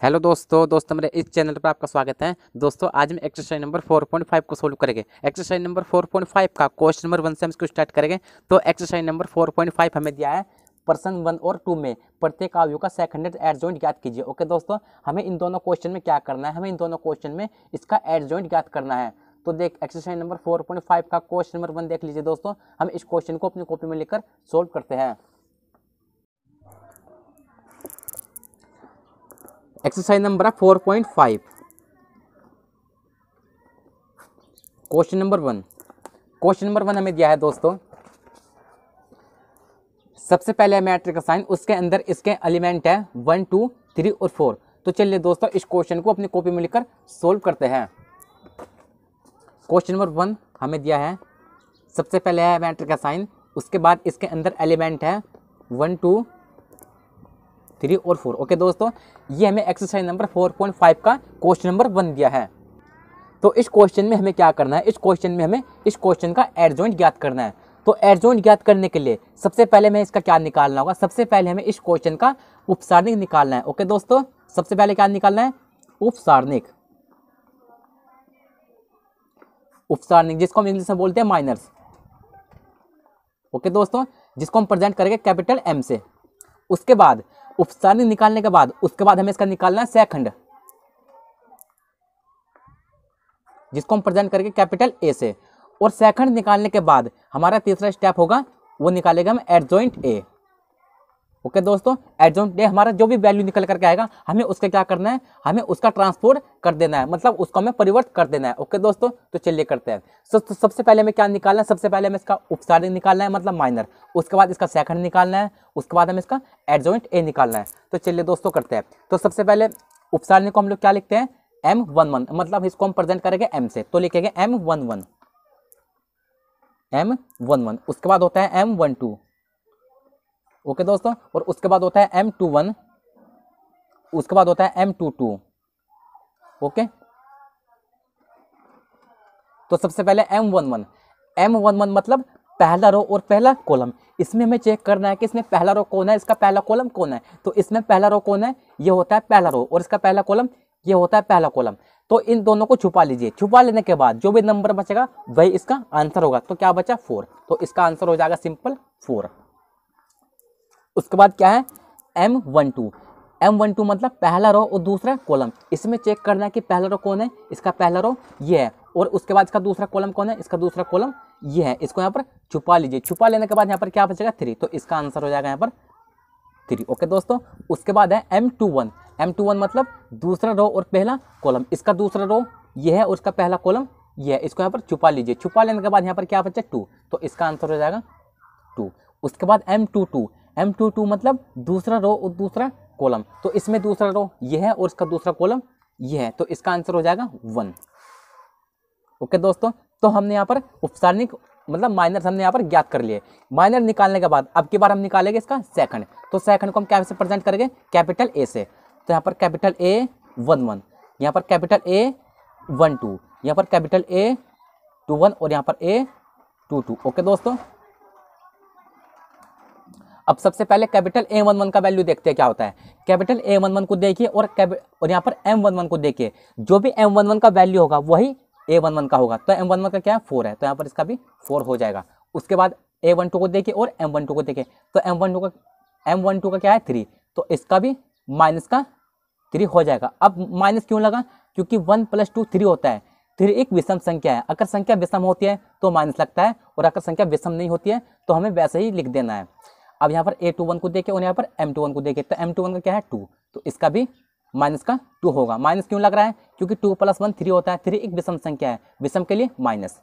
Hello दोस्तों मेरे इस चैनल पर आपका स्वागत है। दोस्तों आज हम एक्सरसाइज नंबर 4.5 को सोल्व करेंगे। एक्सरसाइज नंबर 4.5 का क्वेश्चन नंबर 1 से हम इसको स्टार्ट करेंगे। तो एक्सरसाइज नंबर 4.5 हमें दिया है प्रश्न 1 और 2 में प्रत्येक अवयव का सेकंड एडजॉइंट ज्ञात कीजिए। ओके दोस्तों, हमें इन दोनों क्वेश्चन में क्या करना है, हमें इन दोनों क्वेश्चन में इसका एडजॉइंट ज्ञात करना है। तो देख एक्सरसाइज नंबर 4.5 का क्वेश्चन नंबर 1 देख लीजिए दोस्तों। हम इस क्वेश्चन को अपनी कॉपी में लिखकर सोल्व करते हैं। एक्सरसाइज नंबर है 4.5। Question number 1। क्वेश्चन नंबर 1 हमें दिया है दोस्तों, सबसे पहले मैट्रिक्स का साइन, उसके अंदर इसके एलिमेंट है 1 2 3 और 4। तो चलिए दोस्तों इस क्वेश्चन को अपनी कॉपी में लिखकर सोल्व करते हैं। क्वेश्चन नंबर 1 हमें दिया है, सबसे पहले है मैट्रिक्स का साइन, उसके बाद इसके अंदर एलिमेंट है 1 2 3 और 4। ओके दोस्तों, ये हमें एक्सरसाइज नंबर 4.5 का क्वेश्चन नंबर 1 दिया है। तो इस क्वेश्चन में हमें क्या करना है, इस क्वेश्चन में हमें इस क्वेश्चन का एडजॉइंट ज्ञात करना है। तो एडजॉइंट ज्ञात करने के लिए सबसे पहले हमें इसका क्या निकालना होगा, सबसे पहले हमें इस क्वेश्चन का उपसारणिक निकालना है। ओके दोस्तों, सबसे पहले क्या निकालना है, उपसारणिक। उपसारणिक जिसको हम इंग्लिश में बोलते हैं माइनर्स। ओके दोस्तों, जिसको हम प्रेजेंट करेंगे कैपिटल एम से। उसके बाद उपसारणिक निकालने के बाद हमें इसका निकालना है सेकंड, जिसको हम प्रेजेंट करेंगे कैपिटल ए से। और सेकंड निकालने के बाद हमारा तीसरा स्टेप होगा, वो निकालेगा हम एडजॉइंट ए। ओके दोस्तों, एडजॉइंट ए हमारा जो भी वैल्यू निकल करके आएगा हमें उसका क्या करना है, हमें उसका ट्रांसपोर्ट कर देना है, मतलब उसको हमें परिवर्तित कर देना है। ओके दोस्तों, तो चलिए करते हैं। सबसे पहले हमें क्या निकालना है, सबसे पहले हमें इसका उपसारणिक निकालना है, मतलब माइनर। उसके बाद इसका सेकंड निकालना है, उसके बाद हमें इसका एडजॉइंट ए निकालना है। तो चलिए दोस्तों करते हैं। तो सबसे पहले उपसारणिक को हम लोग क्या लिखते हैं, M11, मतलब इसको हम प्रेजेंट करेंगे M से, तो लिखेंगे M11। उसके बाद होता है M12। ओके दोस्तों, और उसके बाद होता है M21, उसके बाद होता है M22। ओके, तो सबसे पहले M11 मतलब पहला रो और पहला कॉलम। इसमें हमें चेक करना है कि इसमें पहला रो कौन है, इसका पहला कॉलम कौन है। तो इसमें पहला रो कौन है, ये होता है पहला रो, और इसका पहला कॉलम ये होता है पहला कॉलम। तो इन दोनों को छुपा लीजिए। छुपा लेने के बाद जो भी नंबर बचेगा वही इसका आंसर होगा। तो क्या बचा, 4। तो इसका आंसर हो जाएगा सिंपल 4। उसके बाद क्या है, M12 मतलब पहला रो और दूसरा कॉलम। इसमें चेक करना है कि पहला रो कौन है, इसका पहला रो ये है, और उसके बाद इसका दूसरा कॉलम कौन है, इसका दूसरा कॉलम ये है। इसको यहाँ पर छुपा लीजिए। छुपा लेने के बाद यहाँ पर क्या बचेगा, 3। तो इसका आंसर हो जाएगा यहाँ पर 3। ओके दोस्तों, उसके बाद है M21 मतलब दूसरा रो और पहला कॉलम। इसका दूसरा रो ये है और इसका पहला कॉलम ये है। इसको यहाँ पर छुपा लीजिए। छुपा लेने के बाद यहाँ पर क्या बचा, 2। तो इसका आंसर हो जाएगा 2। उसके बाद M22 मतलब दूसरा रो और दूसरा कॉलम। तो इसमें दूसरा रो ये है और इसका दूसरा कॉलम ये है। तो इसका आंसर हो जाएगा 1। ओके दोस्तों, तो हमने यहाँ पर उपसारणिक मतलब माइनर हमने यहाँ पर ज्ञात कर लिए। माइनर निकालने के बाद अब की बार हम निकालेंगे इसका सेकंड। तो सेकंड को हम कैसे प्रेजेंट करेंगे, कैपिटल ए से। तो यहाँ पर कैपिटल A11, यहाँ पर कैपिटल A12, यहाँ पर कैपिटल A21 और यहाँ पर A22। ओके दोस्तों, अब सबसे पहले कैपिटल A11 का वैल्यू देखते हैं क्या होता है। कैपिटल A11 को देखिए और यहाँ पर M11 को देखिए। जो भी M11 का वैल्यू होगा वही A11 का होगा। तो M11 का क्या है, 4 है, तो यहाँ पर इसका भी 4 हो जाएगा। उसके बाद A12 को देखिए और M12 को देखिए। तो M12 का क्या है, 3। तो इसका भी माइनस का 3 हो जाएगा। अब माइनस क्यों लगा, क्योंकि 1 + 2 3 होता है। 3 एक विषम संख्या है। अगर संख्या विषम होती है तो माइनस लगता है, और अगर संख्या विषम नहीं होती है तो हमें वैसे ही लिख देना है। अब यहाँ पर A21 को देखें और यहाँ पर M21 को देखें। तो M21 का क्या है, 2। तो इसका भी माइनस का 2 होगा। माइनस क्यों लग रहा है, क्योंकि 2 + 1 3 होता है। 3 एक विषम संख्या है, विषम के लिए माइनस।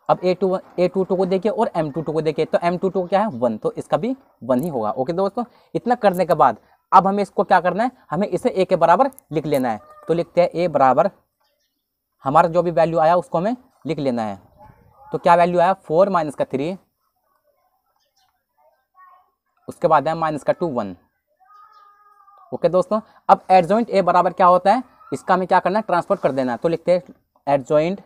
अब A22 को देखिए और M22 को देखिए। तो M22 क्या है, 1। तो इसका भी 1 ही होगा। ओके दोस्तों, इतना करने के बाद अब हमें इसको क्या करना है, हमें इसे A के बराबर लिख लेना है। तो लिखते हैं A बराबर, हमारा जो भी वैल्यू आया उसको हमें लिख लेना है। तो क्या वैल्यू आया, 4 माइनस का 3, उसके बाद है माइनस का 2 1। ओके दोस्तों, अब एडजॉइंट ए बराबर क्या होता है, इसका हमें क्या करना है, ट्रांसफर कर देना है। तो लिखते हैं एडजॉइंट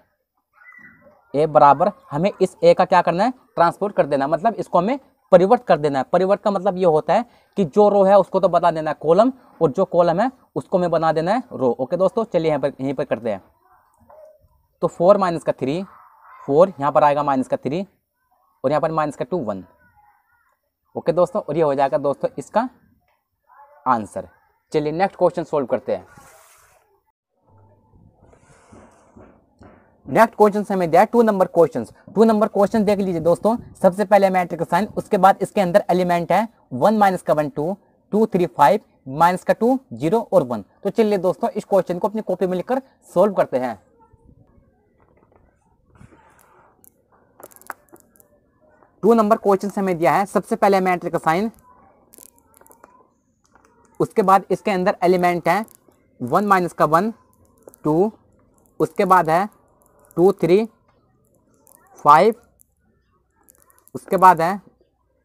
ए बराबर, हमें इस ए का क्या करना है, ट्रांसपोर्ट कर देना, मतलब इसको हमें परिवर्त कर देना है। परिवर्त का मतलब ये होता है कि जो रो है उसको तो बना देना है कॉलम, और जो कॉलम है उसको में बना देना है रो। ओके दोस्तों, चलिए यहीं पर करते हैं। तो 4 माइनस का 3, 4 यहाँ पर आएगा माइनस का 3, और यहाँ पर माइनस का 2 1। ओके दोस्तों, और ये हो जाएगा दोस्तों इसका आंसर। चलिए नेक्स्ट क्वेश्चन सोल्व करते हैं। नेक्स्ट क्वेश्चन से हमें दिया है 2 नंबर क्वेश्चन। 2 नंबर क्वेश्चन देख लीजिए दोस्तों। सबसे पहले मैट्रिक्स साइन, उसके बाद इसके अंदर एलिमेंट है 1 माइनस का 1 2, 2 3 5, माइनस का 2 0 और 1। तो चलिए दोस्तों इस क्वेश्चन को अपनी कॉपी में लिखकर सोल्व करते हैं। टू नंबर क्वेश्चन से हमें दिया है सबसे पहले मैट्रिक्स साइन, उसके बाद इसके अंदर एलिमेंट है 1 माइनस का 1 2, उसके बाद है 2 3 5, उसके बाद है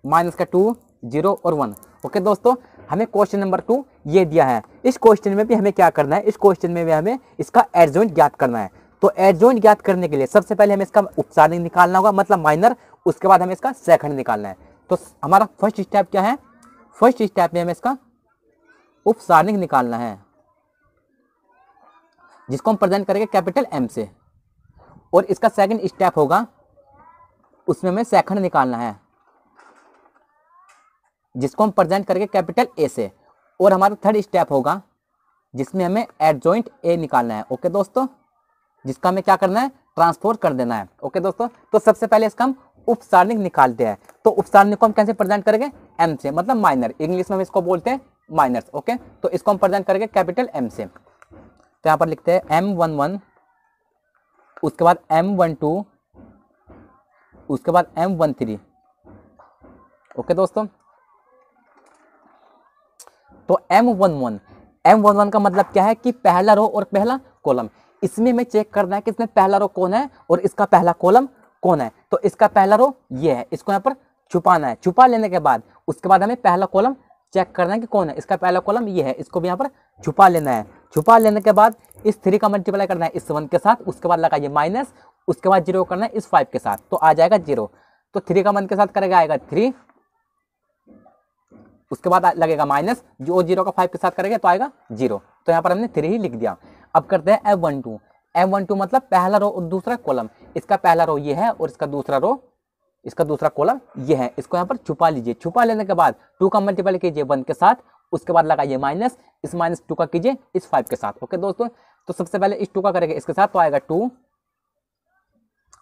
माइनस का 2 0 और 1। ओके दोस्तों, हमें क्वेश्चन नंबर 2 ये दिया है। इस क्वेश्चन में भी हमें क्या करना है, इस क्वेश्चन में भी हमें इसका एडजॉइंट ज्ञात करना है। तो एडजॉइंट ज्ञात करने के लिए सबसे पहले हमें इसका उपसारणिक निकालना होगा, मतलब माइनर। उसके बाद हमें इसका सेकंड निकालना है। तो हमारा फर्स्ट स्टेप क्या है, फर्स्ट स्टेप में हमें इसका उपसारणिक निकालना है, जिसको हम प्रेजेंट करेंगे कैपिटल एम से। और इसका सेकंड स्टेप होगा, उसमें हमें सेकंड निकालना है, जिसको हम प्रेजेंट करेंगे कैपिटल ए से। और हमारा थर्ड स्टेप होगा, जिसमें हमें एडजॉइंट ए निकालना है। ओके दोस्तों, जिसका हमें क्या करना है, ट्रांसफर कर देना है। ओके दोस्तों, तो सबसे पहले इसका हम उपसारणिक निकालते हैं। तो उपसारणिक को हम कैसे प्रेजेंट करेंगे, एम से, मतलब माइनर। इंग्लिश में हम इसको बोलते हैं माइनर्स। ओके, तो इसको हम प्रेजेंट करेंगे कैपिटल एम से। तो यहाँ पर लिखते हैं M11, उसके बाद M12, उसके बाद M13। ओके दोस्तों, तो M11 का मतलब क्या है कि पहला रो और पहला कॉलम। इसमें हमें चेक करना है कि इसमें पहला रो कौन है और इसका पहला कॉलम कौन है। तो इसका पहला रो ये है, इसको यहाँ पर छुपाना है। छुपा लेने के बाद उसके बाद हमें पहला कॉलम चेक करना है कि कौन है। इसका पहला कॉलम ये है, इसको भी यहाँ पर छुपा लेना है। छुपा लेने के बाद इस 3 का मल्टीप्लाई करना है इस 1 के साथ, उसके बाद लगाइए माइनस, उसके बाद 0 करना है इस 5 के साथ, तो आ जाएगा 0। तो 3 का 1 के साथ करेगा आएगा 3, उसके बाद लगेगा माइनस, जो 0 का 5 के साथ करेंगे तो आएगा 0। तो यहाँ पर हमने 3 ही लिख दिया। अब करते हैं M12 मतलब पहला रो और दूसरा कॉलम। इसका पहला रो ये है और इसका दूसरा कॉलम ये है। इसको यहाँ पर छुपा लीजिए। छुपा लेने के बाद 2 का मल्टीप्लाई कीजिए 1 के साथ, उसके बाद लगाइए माइनस, इस माइनस 2 का कीजिए इस 5 के साथ। ओके दोस्तों, तो सबसे पहले इस 2 का करेंगे इसके साथ, तो आएगा 2,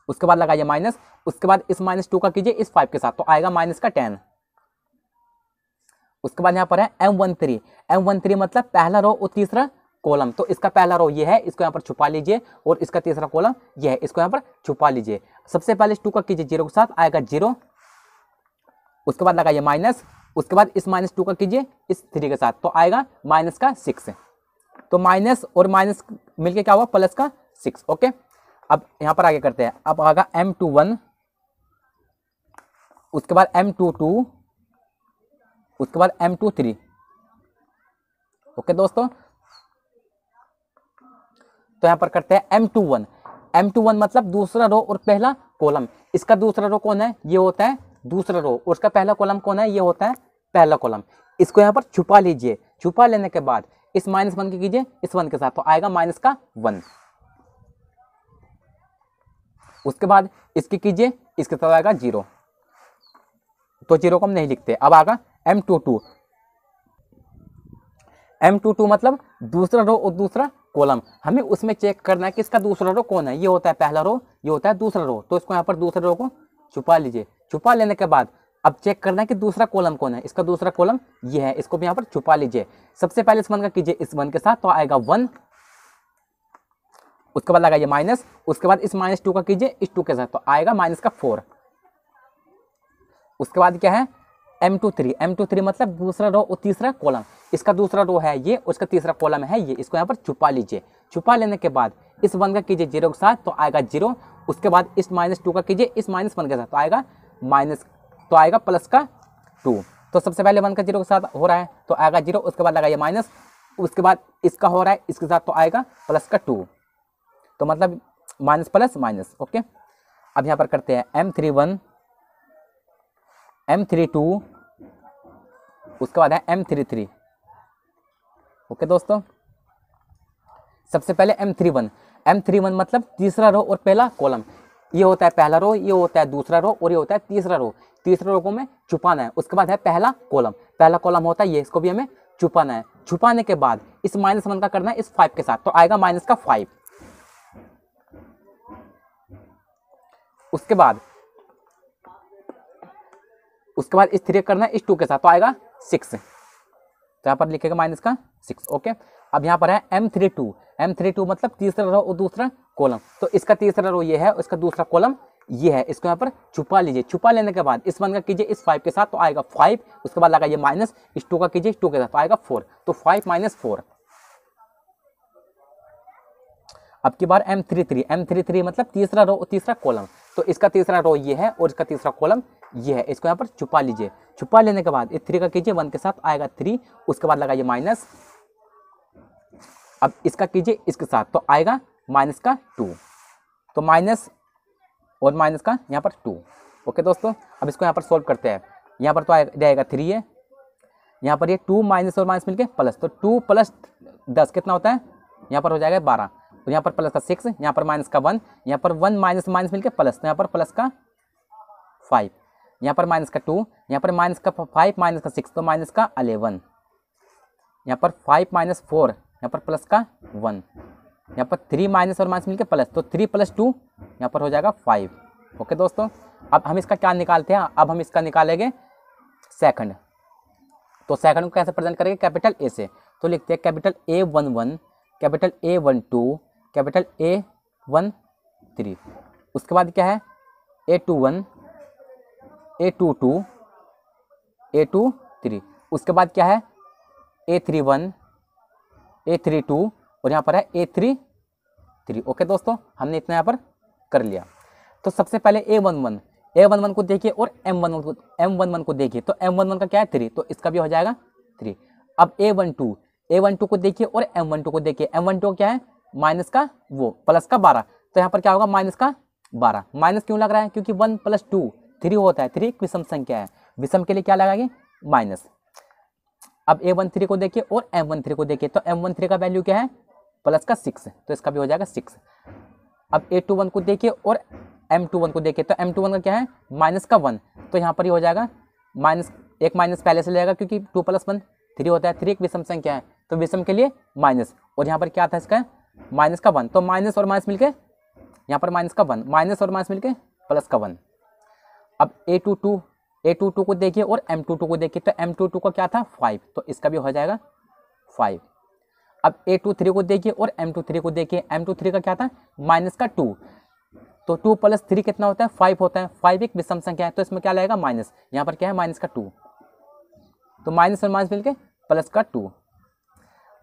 उसके बाद लगाइए माइनस, उसके बाद इस माइनस 2 का कीजिए इस 5 के साथ, तो आएगा माइनस का 10। उसके बाद यहाँ पर है M13 मतलब पहला रो और तीसरा कॉलम। तो इसका पहला रो ये है, इसको यहाँ पर छुपा लीजिए, और इसका तीसरा कॉलम ये है, इसको यहाँ पर छुपा लीजिए। सबसे पहले इस 2 का कीजिए 0 के साथ, आएगा 0, उसके बाद लगाइए माइनस, उसके बाद इस माइनस 2 का कीजिए इस 3 के साथ, तो आएगा माइनस का 6। तो माइनस और माइनस मिलके क्या हुआ, प्लस का 6। ओके, अब यहाँ पर आगे करते हैं। अब आएगा M21, उसके बाद M22, उसके बाद M23। ओके दोस्तों, तो यहां पर करते हैं M21 मतलब दूसरा रो और पहला कॉलम। इसका दूसरा रो कौन है, ये होता है दूसरा रो, और उसका पहला कॉलम कौन है, ये होता है पहला कॉलम। इसको यहां पर छुपा लीजिए। छुपा लेने के बाद इस -1 की कीजिए इस 1 के साथ, तो आएगा माइनस का 1। उसके बाद इसकी कीजिए इसके साथ, आएगा 0, तो 0 को हम नहीं लिखते। अब आएगा M22 मतलब दूसरा रो और दूसरा कॉलम। हमें उसमें चेक करना है कि इसका दूसरा रो कौन है, ये होता है पहला रो, ये होता है दूसरा रो। तो इसको यहाँ पर दूसरे रो को छुपा लीजिए। छुपा लेने के बाद अब चेक करना है कि दूसरा कॉलम कौन है। इसका दूसरा कॉलम ये है, इसको भी यहाँ पर छुपा लीजिए। सबसे पहले इस 1 का कीजिए इस 1 के साथ, तो आएगा 1, उसके बाद लगाइए माइनस, उसके बाद इस -2 का कीजिए इस 2 के साथ, तो आएगा माइनस का 4। उसके बाद क्या है M23 मतलब दूसरा रो और तीसरा कॉलम। इसका दूसरा रो है ये, उसका तीसरा कॉलम है ये, इसको यहाँ पर छुपा लीजिए। छुपा लेने के बाद इस 1 का कीजिए 0 के साथ, तो आएगा 0, उसके बाद इस -2 का कीजिए इस -1 के साथ, तो आएगा प्लस का 2। तो सबसे पहले 1 का 0 के साथ हो रहा है, तो आएगा 0, उसके बाद लगाइए माइनस, उसके बाद इसका हो रहा है इसके साथ, तो आएगा प्लस का 2। तो मतलब माइनस प्लस माइनस। ओके, अब यहाँ पर करते हैं M32, उसके बाद है M33। ओके दोस्तों, सबसे पहले M31 मतलब तीसरा रो और पहला कॉलम। ये होता है पहला रो, ये होता है दूसरा रो और ये होता है तीसरा रो। तीसरे रो को हमें छुपाना है। उसके बाद है पहला कॉलम होता है ये, इसको भी हमें छुपाना है। छुपाने के बाद इस -1 का करना है इस 5 के साथ, तो आएगा -5। उसके बाद इस 3 करना है इस 2 के साथ, तो आएगा 6। तो यहाँ पर लिखेगा -6। ओके, अब यहाँ पर है M32 मतलब तीसरा रो और दूसरा कॉलम। तो इसका तीसरा रो ये है, इसका दूसरा कॉलम ये है। इसको यहाँ पर छुपा लीजिए। छुपा लेने के बाद इस 1 का कीजिए इस 5 के साथ, तो आएगा 5। उसके बाद लगाइए माइनस, इस 2 का कीजिए इस 2 के साथ, तो आएगा 4। तो 5 - 4। अब की बार M33 मतलब तीसरा रो और तीसरा कॉलम। तो इसका तीसरा रो ये है और इसका तीसरा कॉलम ये है। इसको यहाँ पर छुपा लीजिए। छुपा लेने के बाद इस 3 का कीजिए 1 के साथ, आएगा 3। उसके बाद लगाइए माइनस, अब इसका कीजिए इसके साथ, तो आएगा -2। तो माइनस और माइनस का यहाँ पर 2। ओके दोस्तों, अब इसको यहाँ पर सोल्व करते हैं। यहाँ पर तो आएगा 3 है, यहाँ पर ये 2 माइनस और माइनस मिलके प्लस, तो 2 + 10 कितना होता है, यहाँ पर हो जाएगा 12। और यहाँ पर प्लस का 6, यहाँ पर माइनस का 1, यहाँ पर 1 माइनस माइनस मिलके प्लस, तो यहाँ पर प्लस का 5, यहाँ पर माइनस का 2, यहाँ पर माइनस का 5 माइनस का 6, तो माइनस का 11। यहाँ पर 5 - 4, यहाँ पर प्लस का 1, यहाँ पर 3 माइनस और माइनस मिलके प्लस, तो 3 + 2 यहाँ पर हो जाएगा 5। ओके दोस्तों, अब हम इसका क्या निकालते हैं, अब हम इसका निकालेंगे सेकंड। तो सेकंड को कैसे प्रेजेंट करेंगे, कैपिटल ए से। तो लिखते हैं capital A11, capital A12, capital A13। उसके बाद क्या है A21, A22, A23। उसके बाद क्या है A31, A32 और यहाँ पर है A33। ओके दोस्तों, हमने इतना यहाँ पर कर लिया। तो सबसे पहले A11 को देखिए और M11 को देखिए। तो M11 का क्या है 3, तो इसका भी हो जाएगा 3। अब A12 को देखिए और M12 को देखिए। M12 क्या है माइनस का वो प्लस का 12, तो यहाँ पर क्या होगा माइनस का 12। माइनस क्यों लग रहा है, क्योंकि 1 + 2 3 होता है। 3 एक विषम संख्या है, विषम के लिए क्या लगाएंगे माइनस। अब A13 को देखिए और M13 को देखिए। तो M13 का वैल्यू क्या है प्लस का 6, तो इसका भी हो जाएगा 6। अब A21 को देखिए और M21 को देखिए। तो M21 का क्या है माइनस का 1, तो यहाँ पर ही हो जाएगा माइनस, एक माइनस पहले से लगेगा क्योंकि 2 + 1 3 होता है। 3 एक विषम संख्या है, तो विषम के लिए माइनस। और यहाँ पर क्या था इसका माइनस का 1, तो माइनस और माइनस मिलके यहाँ पर माइनस का 1, माइनस और माइनस मिलके प्लस का 1। अब A22 को देखिए और M22 को देखिए। तो M22 का क्या था 5, तो इसका भी हो जाएगा 5। अब A23 को देखिए और M23 को देखिए। M23 का क्या था माइनस का 2, तो 2 + 3 कितना होता है 5 होता है। 5 एक विषम संख्या है, तो इसमें क्या लगेगा माइनस। यहाँ पर क्या है माइनस का 2, तो माइनस और माइनस मिलके प्लस का 2।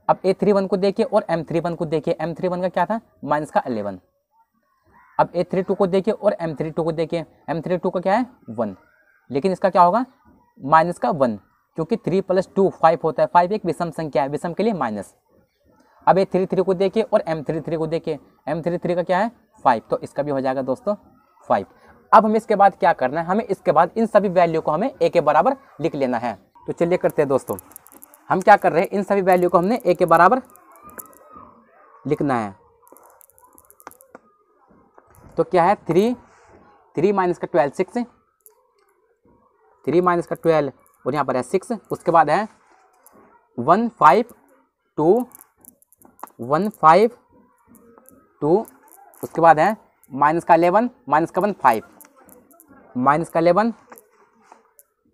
अब A31 को देखिए और M31 को देखिए। M31 का क्या था माइनस का 11। अब A32 को देखिए और M32 को देखिए। M32 का क्या है 1, लेकिन इसका क्या होगा माइनस का 1, क्योंकि 3 + 2 5 होता है। 5 एक विषम संख्या है, विषम के लिए माइनस। अब A33 को देखिए और M33 को देखिए। M33 का क्या है 5, तो इसका भी हो जाएगा दोस्तों 5। अब हमें इसके बाद क्या करना है, हमें इसके बाद इन सभी वैल्यू को हमें A के बराबर लिख लेना है। तो चलिए करते हैं दोस्तों, हम क्या कर रहे हैं, इन सभी वैल्यू को हमने A के बराबर लिखना है। तो क्या है 3 - 12 6, 3 - 12 और यहाँ पर है 6। उसके बाद है 1 5 2, 1 5 2। उसके बाद है माइनस का 11, माइनस का 1 5, माइनस का 11,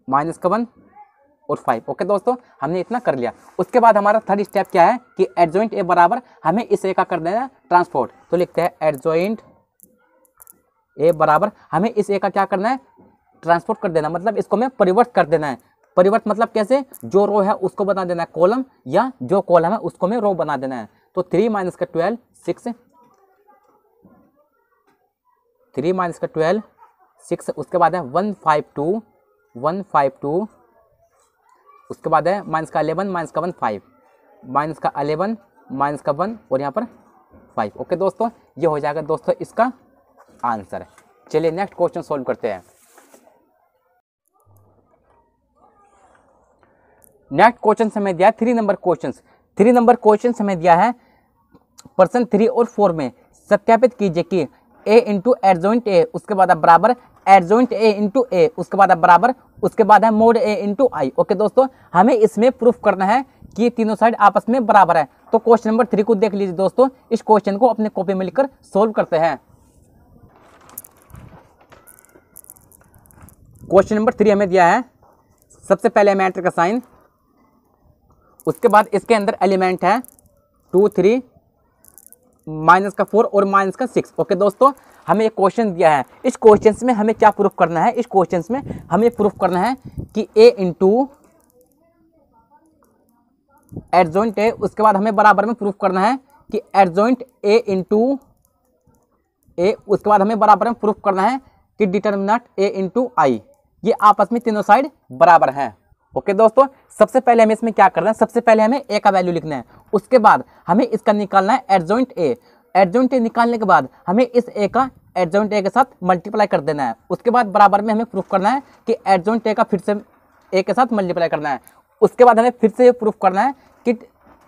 माइनस का 1 और 5। ओके दोस्तों, हमने इतना कर लिया। उसके बाद हमारा थर्ड स्टेप क्या है कि एडजॉइंट ए बराबर हमें इस ए का कर देना ट्रांसपोर्ट। तो लिखते हैं एडजॉइंट ए बराबर हमें इस ए का क्या करना है ट्रांसपोर्ट कर देना, मतलब इसको हमें परिवर्त कर देना है। परिवर्त मतलब कैसे, जो रो है उसको बना देना है कॉलम, या जो कॉलम है उसको हमें रो बना देना है। तो 3 - 12 6, 3 - 12 6। उसके बाद है 1 5 2, 1 5 2। उसके बाद है माइनस का 11, माइनस का 1 5, माइनस का 11, माइनस का 1 और यहाँ पर 5। ओके दोस्तों, ये हो जाएगा दोस्तों इसका आंसर। चलिए नेक्स्ट क्वेश्चन सोल्व करते हैं। नेक्स्ट क्वेश्चन हमें दिया है 3 नंबर क्वेश्चन। 3 नंबर क्वेश्चन हमें दिया है प्रश्न 3 और 4 में सत्यापित कीजिए कि a इंटू एडजॉइंट ए, उसके बाद बराबर एडजॉइंट ए इंटू ए, उसके बाद बराबर, उसके बाद है मोड ए इंटू आई। ओके दोस्तों, हमें इसमें प्रूफ करना है कि तीनों साइड आपस में बराबर है। तो क्वेश्चन नंबर 3 को देख लीजिए दोस्तों, इस क्वेश्चन को अपने कॉपी में लिखकर सोल्व करते हैं। क्वेश्चन नंबर 3 हमें दिया है, सबसे पहले हमें एंटर का साइन, उसके बाद इसके अंदर एलिमेंट है 2 3 माइनस का 4 और माइनस का 6। ओके दोस्तों, हमें एक क्वेश्चन दिया है, इस क्वेश्चन में हमें क्या प्रूफ करना है, इस क्वेश्चन में हमें प्रूफ करना है कि a इंटू एडजॉइंट ए, उसके बाद हमें बराबर में प्रूफ करना है कि एडजॉइंट ए इंटू ए, उसके बाद हमें बराबर में प्रूफ करना है कि डिटर्मिनेंट ए इंटू आई, ये आपस में तीनों साइड बराबर हैं। ओके दोस्तों, सबसे पहले हमें इसमें क्या करना है, सबसे पहले हमें ए का वैल्यू लिखना है, उसके बाद हमें इसका निकालना है एडजॉइंट ए। एडजॉइंट ए निकालने के बाद हमें इस ए का एडजॉइंट ए के साथ मल्टीप्लाई कर देना है, उसके बाद बराबर में हमें प्रूफ करना है कि एडजॉइंट ए का फिर से ए के साथ मल्टीप्लाई करना है, उसके बाद हमें फिर से ये प्रूफ करना है कि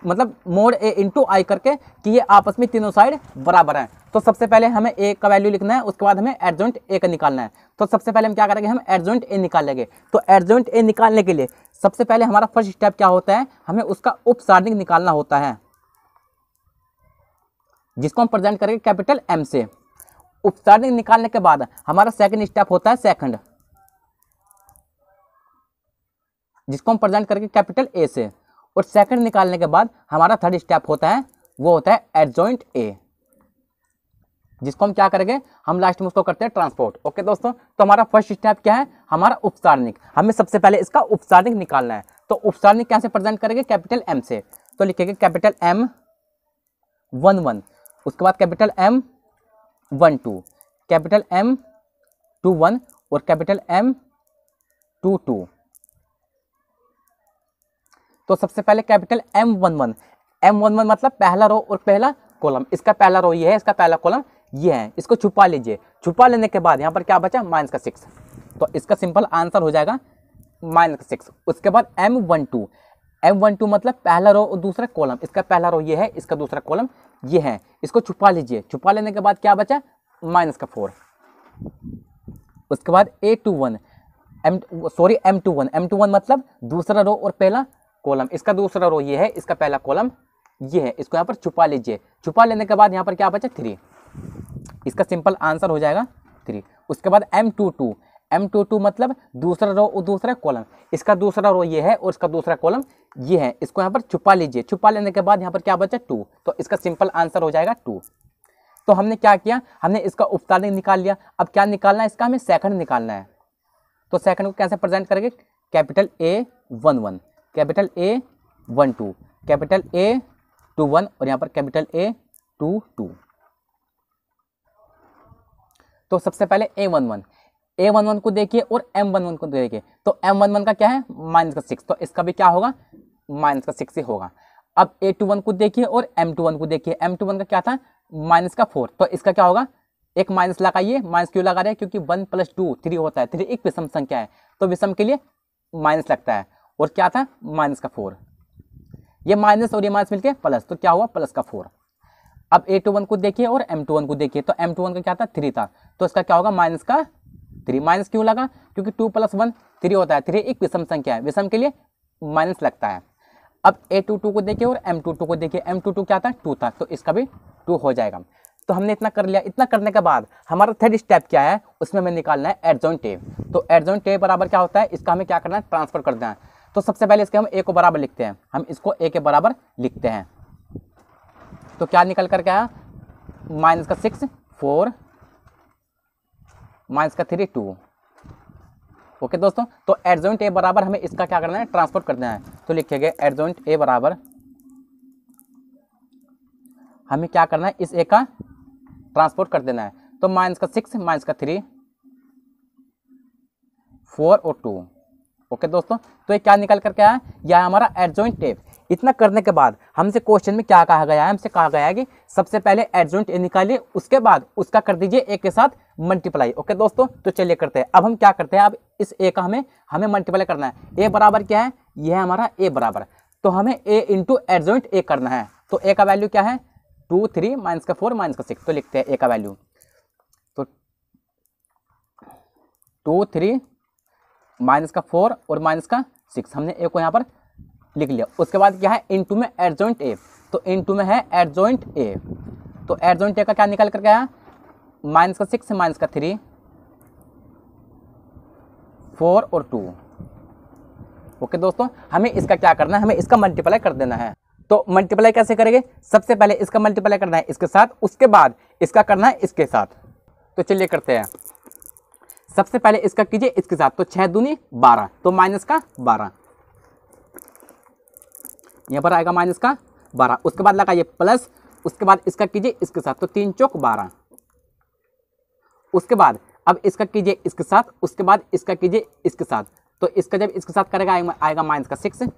मतलब मोड ए इंटू आई करके कि ये आपस में तीनों साइड बराबर हैं। तो सबसे पहले हमें ए का वैल्यू लिखना है, उसके बाद हमें एडजॉइंट ए का निकालना है। तो सबसे पहले हम क्या करेंगे, हम एडजॉइंट ए निकाल लेंगे। तो एडजॉइंट ए निकालने के लिए सबसे पहले हमारा फर्स्ट स्टेप क्या होता है, हमें उसका उपसारणिक निकालना होता है, जिसको हम प्रेजेंट करेंगे कैपिटल एम से। उपसारणिक निकालने के बाद हमारा सेकंड स्टेप होता है सेकंड, जिसको हम प्रेजेंट करेंगे कैपिटल ए से। और सेकंड निकालने के बाद हमारा थर्ड स्टेप होता है, वो होता है एडजॉइंट ए, जिसको हम क्या करेंगे, हम लास्ट में उसको करते हैं ट्रांसपोर्ट। ओके दोस्तों, तो हमारा फर्स्ट स्टेप क्या है, हमारा उपसारणिक, हमें सबसे पहले इसका उपसारणिक निकालना है। तो उपसारणिक कैसे प्रेजेंट करेंगे, कैपिटल एम से। तो लिखेंगे कैपिटल एम 1 1, उसके बाद कैपिटल एम 1 2, कैपिटल एम 2 1 और कैपिटल एम 2 2। तो सबसे पहले कैपिटल M11, M11 मतलब पहला रो और पहला कॉलम, इसका पहला रो ये है, इसका पहला कॉलम ये है, इसको छुपा लीजिए। छुपा लेने के बाद यहाँ पर क्या बचा, माइनस का 6, तो इसका सिंपल आंसर हो जाएगा माइनस का 6। उसके बाद M12, M12 मतलब पहला रो और दूसरा कॉलम, इसका पहला रो ये है, इसका दूसरा कॉलम ये है, इसको छुपा लीजिए। छुपा लेने के बाद क्या बचा, माइनस का 4। उसके बाद M21, M21 मतलब दूसरा रो और पहला कॉलम, इसका दूसरा रो ये है, इसका पहला कॉलम ये है, इसको यहाँ पर छुपा लीजिए। छुपा लेने के बाद यहाँ पर क्या बचा 3, इसका सिंपल आंसर हो जाएगा 3। उसके बाद M22, M22 मतलब दूसरा रो और दूसरा कॉलम, इसका दूसरा रो ये है और इसका दूसरा कॉलम ये है, इसको यहाँ पर छुपा लीजिए। छुपा लेने के बाद यहाँ पर क्या बचा 2, तो इसका सिंपल आंसर हो जाएगा 2। तो हमने क्या किया, हमने इसका उपसारणिक निकाल लिया। अब क्या निकालना है, इसका हमें सेकंड निकालना है। तो सेकंड को कैसे प्रेजेंट करेंगे, capital A11, capital A12, capital A21 और यहाँ पर कैपिटल A22। तो सबसे पहले A11 को देखिए और M11 को देखिए। तो M11 का क्या है, माइनस का 6, तो इसका भी क्या होगा, माइनस का 6 ही होगा। अब A21 को देखिए और M21 को देखिए। M21 का क्या था, माइनस का 4, तो इसका क्या होगा, एक माइनस लगाइए। माइनस क्यों लगा रहे हैं, क्योंकि 1 + 2 3 होता है, 3 एक विषम संख्या है, तो विषम के लिए माइनस लगता है। और क्या था, माइनस का 4, ये माइनस और ये माइनस मिलके प्लस, तो क्या हुआ, प्लस का 4। अब A21 को देखिए और M21 को देखिए। तो M21 का क्या था, 3 था, तो इसका क्या होगा, माइनस का 3। माइनस क्यों लगा, क्योंकि 2 + 1 3 होता है, 3 एक विषम संख्या है, विषम के लिए माइनस लगता है। अब A22 को देखिए और M22 को देखिए। M22 क्या था, 2 था, तो इसका भी 2 हो जाएगा। तो हमने इतना कर लिया। इतना करने के बाद हमारा थर्ड स्टेप क्या है, उसमें हमें निकालना है एडजॉइंट ए। तो एडजॉइंट ए बराबर क्या होता है, इसका हमें क्या करना है, ट्रांसफर कर देना है। तो सबसे पहले इसके हम ए को बराबर लिखते हैं, हम इसको ए के बराबर लिखते हैं। तो क्या निकल कर क्या है, माइनस का 6 4, माइनस का 3 2। ओके दोस्तों, तो एडजॉइंट ए बराबर हमें इसका क्या करना है, ट्रांसफर कर देना है। तो लिखेंगे एडजॉइंट ए बराबर हमें क्या करना है, इस ए का ट्रांसपोर्ट कर देना है। तो माइनस का 6, माइनस का 3, 4 और 2। ओके दोस्तों, तो ये क्या निकल कर क्या है, यह हमारा एडजॉइंट ए। इतना करने के बाद हमसे क्वेश्चन में क्या कहा गया है, हमसे कहा गया है कि सबसे पहले एडजॉइंट ए निकालिए, उसके बाद उसका कर दीजिए ए के साथ मल्टीप्लाई। ओके दोस्तों, तो चलिए करते हैं। अब हम क्या करते हैं, अब इस ए का हमें मल्टीप्लाई करना है। ए बराबर क्या है, ये है हमारा ए बराबर, तो हमें ए इंटू एडजॉइंट ए करना है। तो ए का वैल्यू क्या है 2 3 माइनस का 4 माइनस का 6, तो लिखते हैं ए का वैल्यू, तो 2 3 माइनस का 4 और माइनस का 6, हमने ए को यहाँ पर लिख लिया। उसके बाद क्या है इनटू में एडजॉइंट ए, तो इनटू में है एडजॉइंट ए, तो एडजॉइंट ए का क्या निकल करके आया माइनस का 6 माइनस का 3 4 और 2। ओके दोस्तों, हमें इसका क्या करना है, हमें इसका मल्टीप्लाई कर देना है। तो मल्टीप्लाई कैसे करेंगे, सबसे पहले इसका मल्टीप्लाई करना है इसके साथ, उसके बाद इसका करना है इसके साथ। तो चलिए करते हैं, सबसे पहले इसका कीजिए इसके साथ, तो 6 दूनी 12, तो माइनस का 12 यहाँ पर आएगा माइनस का 12, उसके बाद लगाइए प्लस, उसके बाद इसका कीजिए इसके साथ, तो 3 चौक 12, उसके बाद अब इसका कीजिए इसके साथ, उसके बाद इसका कीजिए इसके साथ, तो इसका जब इसके साथ करेगा आएगा माइनस का 6,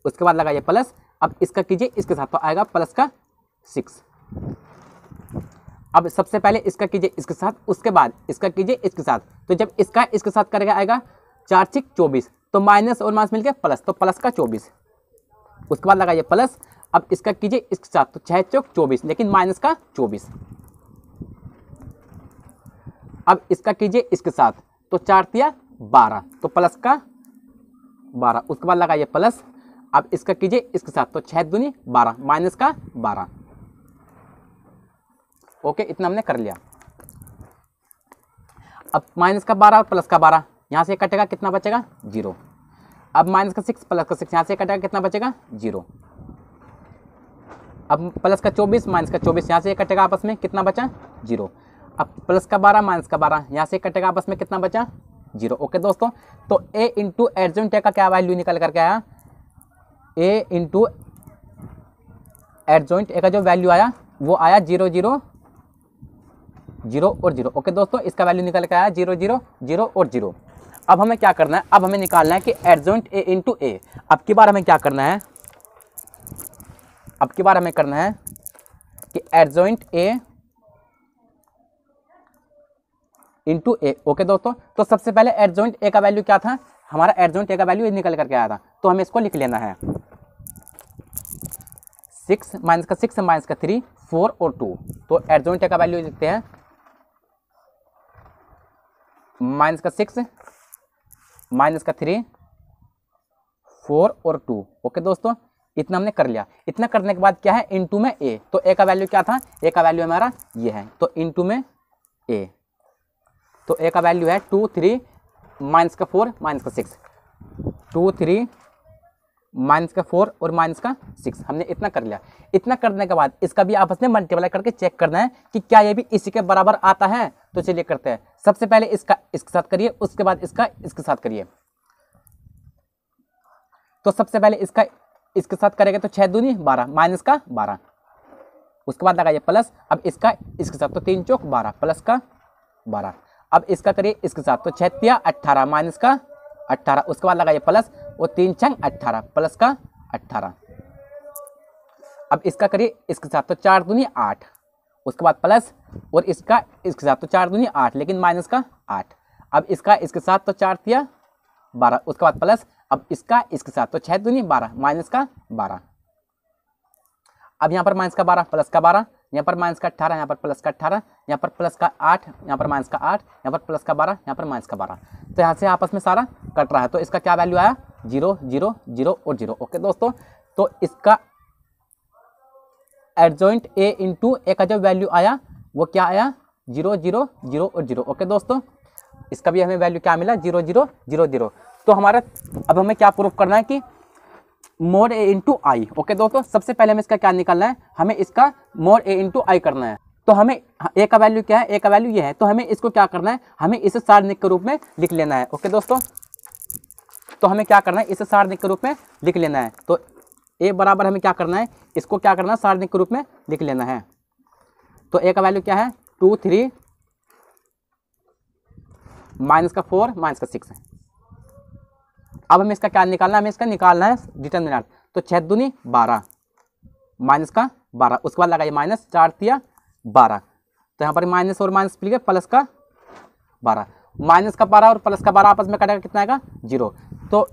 उसके बाद लगाइए प्लस, अब इसका कीजिए इसके साथ, तो आएगा प्लस का 6। अब सबसे पहले इसका कीजिए इसके साथ, उसके बाद इसका कीजिए इसके साथ, तो जब इसका इसके साथ करेगा आएगा 4 6 24, तो माइनस और माइनस मिलकर प्लस, तो प्लस का 24, उसके बाद लगाइए प्लस, अब इसका कीजिए इसके साथ, तो 6 चौक 24, लेकिन माइनस का 24, अब इसका कीजिए इसके साथ, तो 4 तिया 12, तो प्लस का 12, उसके बाद लगाइए प्लस, अब इसका कीजिए इसके साथ, तो 6 दूनी 12 माइनस का 12। ओके, इतना हमने कर लिया। अब माइनस का 12 और प्लस का 12 यहाँ से कटेगा, कितना बचेगा 0। अब माइनस का 6 प्लस का 6 यहाँ से कटेगा, कितना बचेगा 0। अब प्लस का 24 माइनस का 24 यहाँ से कटेगा, आपस में कितना बचा 0। अब प्लस का 12 माइनस का 12 यहाँ से कटेगा, आपस में कितना बचा 0। ओके दोस्तों, तो a इंटू एडजॉइंट ए का क्या वैल्यू निकल करके आया, a इंटू एडजॉइंट ए का जो वैल्यू आया वो आया 0 0 0 और 0। ओके दोस्तों, इसका वैल्यू निकल के आया 0 0 0 और 0। अब हमें क्या करना है, अब हमें निकालना है कि एडजॉइंट ए इंटू ए। अब की बार हमें क्या करना है, अब की बार हमें करना है कि adjoint A into A. Okay दोस्तों, तो सबसे पहले एडजॉइंट ए का वैल्यू क्या था, हमारा एडजॉइंट ए का वैल्यू निकल करके आया था, तो हमें इसको लिख लेना है 6 माइनस का 6 माइनस का 3 4 और 2। तो एडजॉइंट ए का वैल्यू लिखते हैं माइनस का 6 माइनस का 3 4 और 2। ओके दोस्तों, इतना हमने कर लिया। इतना करने के बाद क्या है इनटू में ए, तो ए का वैल्यू क्या था, ए का वैल्यू हमारा ये है, तो इनटू में ए, तो ए का वैल्यू है 2 3 माइनस का 4 माइनस का 6, 2 3 माइनस का 4 और माइनस का 6, हमने इतना कर लिया। इतना करने के बाद इसका भी आपस में मल्टीप्लाई करके चेक करना है कि क्या ये भी इसी के बराबर आता है। तो चलिए करते हैं, सबसे पहले इसका इसके साथ करिए, उसके बाद इसका इसके साथ करिए। तो सबसे पहले इसका इसके साथ करेंगे, तो 6 दूनी 12 माइनस का 12, उसके बाद लगाइए प्लस, अब इसका इसके साथ, तो 3 चौक 12 प्लस का 12, अब इसका करिए इसके साथ, तो 6 तिया 18 माइनस का 18, उसके बाद लगाइए प्लस, और 3 छंग 18 प्लस का 18, अब इसका करिए इसके साथ, तो 4 दूनी 8, उसके बाद प्लस, और इसका इसके साथ, तो 4 दूनी 8 लेकिन माइनस का 8, अब इसका इसके साथ, तो 4 तिया 12, उसके बाद प्लस, अब इसका इसके साथ, तो 6 दूनी 12 माइनस का 12, अब यहाँ पर माइनस का 12 प्लस का 12, यहाँ पर माइनस का 18, यहाँ पर प्लस का 18, यहाँ पर प्लस का 8, यहाँ पर माइनस का 8, यहाँ पर प्लस का 12, यहाँ पर माइनस का 12। तो यहाँ से आपस में सारा कट रहा है, तो इसका क्या वैल्यू आया 0 0 0 और 0। ओके दोस्तों, तो इसका एडजॉइंट ए इंटू ए का जो वैल्यू आया वो क्या आया 0 0 0 और 0। ओके दोस्तों, इसका भी हमें वैल्यू क्या मिला 0 0 0 0। तो हमारा अब हमें क्या प्रूफ करना है कि मोड ए इंटू आई। ओके दोस्तों, सबसे पहले हमें इसका क्या निकालना है, हमें इसका मोड ए इंटू आई करना है। तो हमें ए का वैल्यू क्या है, ए का वैल्यू ये है, तो हमें इसको क्या करना है, हमें इसे सारणिक के रूप में लिख लेना है। ओके दोस्तों, तो हमें क्या करना है, इसे सारणिक के रूप में लिख लेना है। तो ए बराबर हमें क्या करना है, इसको क्या करना है, सारणिक के रूप में लिख लेना है। तो ए का वैल्यू क्या है 2 3 माइनस का 4 माइनस का 6 है। अब हमें इसका क्या निकालना है, हमें इसका निकालना है डिटर्मिनेंट। तो 6 दूनी 12 माइनस का 12, उसके बाद लगाइए माइनस, 4 तिया 12, तो यहाँ पर माइनस और माइनस मिल गया प्लस का 12, माइनस का 12 और प्लस का 12 आपस में कटेगा, कितना आएगा 0। तो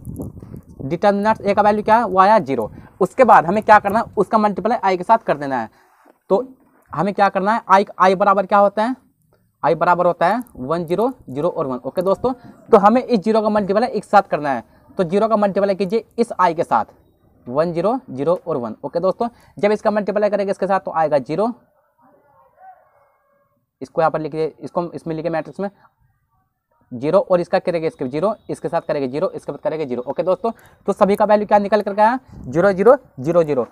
डिटर्मिनेंट ए का वैल्यू क्या है, वो आया 0। उसके बाद हमें क्या करना है, उसका मल्टीप्लाई आई के साथ कर देना है। तो हमें क्या करना है, आई बराबर क्या होता है, आई बराबर होता है 1 0 0 और 1। ओके दोस्तों, तो हमें इस 0 का मल्टीप्लाई एक साथ करना है। तो 0 का मल्टीप्लाई कीजिए इस आई के साथ 1 0 0 और 1। ओके दोस्तों, जब इसका मल्टीप्लाई करेंगे इसके साथ तो आएगा 0। इसको यहाँ पर लिखिए, इसको इसमें लिखिए मैट्रिक्स में 0 और इसका करेंगे इसके 0, इसके साथ करेंगे 0, इसके बाद करेंगे 0। ओके दोस्तों, तो सभी का वैल्यू क्या निकल करके आया 0 0 0 0।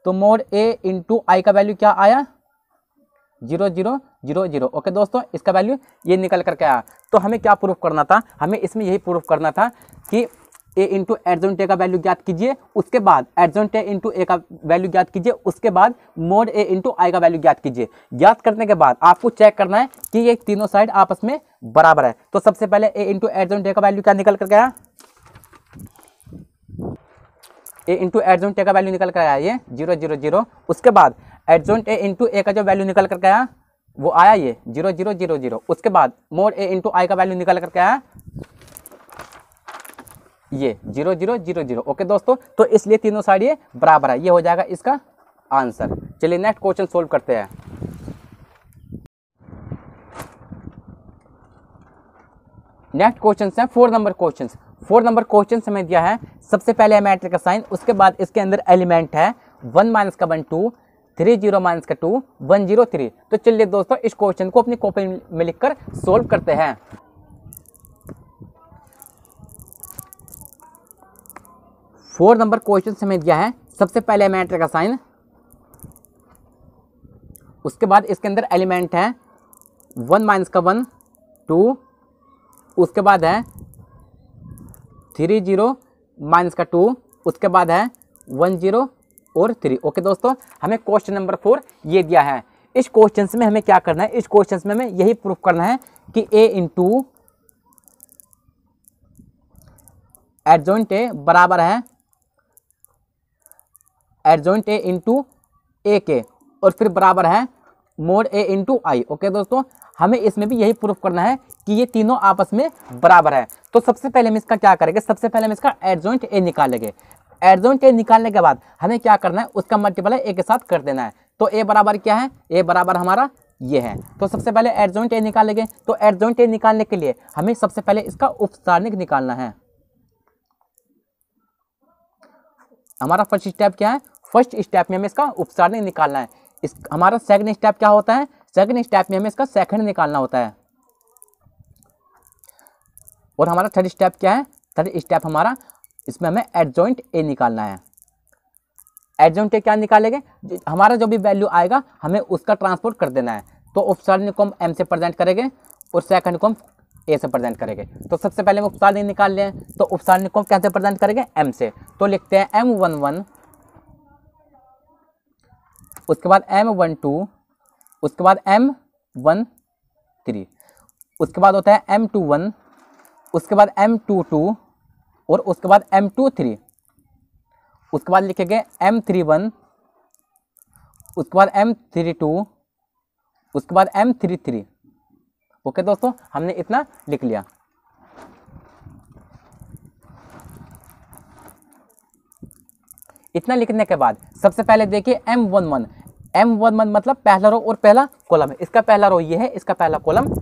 तो मोड ए इंटू आई का वैल्यू क्या आया 0 0 0 0। ओके दोस्तों, इसका वैल्यू ये निकल करके आया। तो हमें क्या प्रूफ करना था, हमें इसमें यही प्रूफ करना था कि ए इंटू एडजॉइंट ए का वैल्यू ज्ञात कीजिए, उसके बाद एडजॉइंट ए इंटू ए का वैल्यू ज्ञात कीजिए, उसके बाद मोड ए इंटू आई का वैल्यू ज्ञात कीजिए। ज्ञात करने के बाद आपको चेक करना है कि ये तीनों साइड आपस में बराबर है। तो सबसे पहले ए इंटू एडजॉइंट ए का वैल्यू क्या निकल कर गया, ए इंटू एडजॉइंट ए का वैल्यू निकल कर आया ये 0 0 0। उसके बाद एडजॉइंट ए इंटू ए का जो वैल्यू निकल कर आया वो आया ये 0 0 0 0। उसके बाद मोड ए इंटू आई का वैल्यू निकल करके आया ये 0 0 0 0। ओके दोस्तों, तो इसलिए तीनों साइड ये बराबर है, ये हो जाएगा इसका आंसर। चलिए नेक्स्ट क्वेश्चन सोल्व करते हैं। नेक्स्ट क्वेश्चन है 4 नंबर क्वेश्चन। 4 नंबर क्वेश्चन हमें दिया है, सबसे पहले है मैट्रिक्स का साइन, उसके बाद इसके अंदर एलिमेंट है 1 माइनस का 1 2, 3 0 माइनस का 2, 1 0 3। तो चलिए दोस्तों इस क्वेश्चन को अपनी कॉपी में लिखकर सोल्व करते हैं। 4 नंबर क्वेश्चन हमें दिया है, सबसे पहले मैट्रिक्स का साइन, उसके बाद इसके अंदर एलिमेंट है 1 माइनस का 1 2, उसके बाद है 3 0 माइनस का 2, उसके बाद है 1 0 और 3। ओके दोस्तों, हमें क्वेश्चन नंबर 4 ये दिया है। इस क्वेश्चन में हमें क्या करना है, इस क्वेश्चन में हमें यही प्रूफ करना है कि ए इंटू एडजॉइंट ए बराबर है एडजॉइंट ए इंटू ए के, और फिर बराबर है मोड ए इंटू आई। ओके दोस्तों, हमें इसमें भी यही प्रूफ करना है कि ये तीनों आपस में बराबर है। तो सबसे पहले हम इसका क्या करेंगे, सबसे पहले हम इसका एडजॉइंट ए निकालेंगे। एडजॉइंट ए निकालने के बाद हमें क्या करना है, उसका मल्टीप्लाई ए के साथ कर देना है। तो ए बराबर क्या है, ए बराबर हमारा ये है। तो सबसे पहले एडजॉइंट ए निकालेंगे। तो एडजॉइंट ए निकालने के लिए हमें सबसे पहले इसका उपसारणिक निकालना है। हमारा फर्स्ट स्टेप क्या है, फर्स्ट स्टेप में हमें इसका उपसारणिक निकालना है। इस हमारा सेकंड स्टेप क्या होता है, सेकंड स्टेप में हमें इसका सेकंड निकालना होता है। और हमारा थर्ड स्टेप क्या है, थर्ड स्टेप हमारा इसमें हमें एडजॉइंट ए निकालना है। एडजॉइंट ए क्या निकालेंगे, हमारा जो भी वैल्यू आएगा हमें उसका ट्रांसपोर्ट कर देना है। तो उपसारणिक को हम एम से प्रेजेंट करेंगे और सेकंड को हम ए से प्रेजेंट करेंगे। तो सबसे पहले हम उपसारणिक निकाल लें, तो उपसारणिक को हम कैसे प्रेजेंट करेंगे, एम से। तो लिखते हैं M11, उसके बाद M12, उसके बाद M13, उसके बाद होता है M21, उसके बाद M22 और उसके बाद M23, उसके बाद लिखेंगे M31, उसके बाद M32, उसके बाद M33। ओके दोस्तों, हमने इतना लिख लिया। इतना लिखने के बाद सबसे पहले देखिए M11, M11 मतलब पहला रो और पहला कॉलम है। इसका पहला रो ये है, इसका पहला कॉलम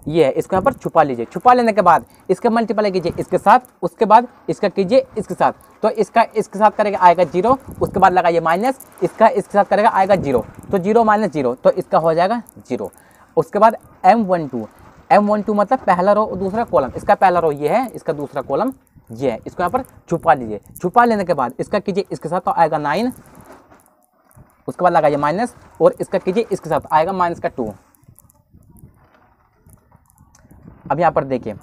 ये है। इसको यहाँ पर छुपा लीजिए। छुपा लेने के बाद इसका मल्टीप्लाई कीजिए इसके साथ, उसके बाद इसका कीजिए इसके साथ। तो इसका इसके साथ करेगा आएगा 0, उसके बाद लगाइए माइनस, इसका इसके साथ करेगा आएगा 0। तो 0 माइनस 0, तो इसका हो जाएगा 0। उसके बाद M12, M12 मतलब पहला रो और दूसरा कॉलम। इसका पहला रो ये है, इसका दूसरा कॉलम ये है। इसको यहाँ पर छुपा लीजिए। छुपा लेने के बाद इसका कीजिए इसके साथ, तो आएगा 9, उसके बाद लगाइए माइनस, और इसका कीजिए इसके साथ आएगा माइनस का 2। अब यहाँ पर देखिए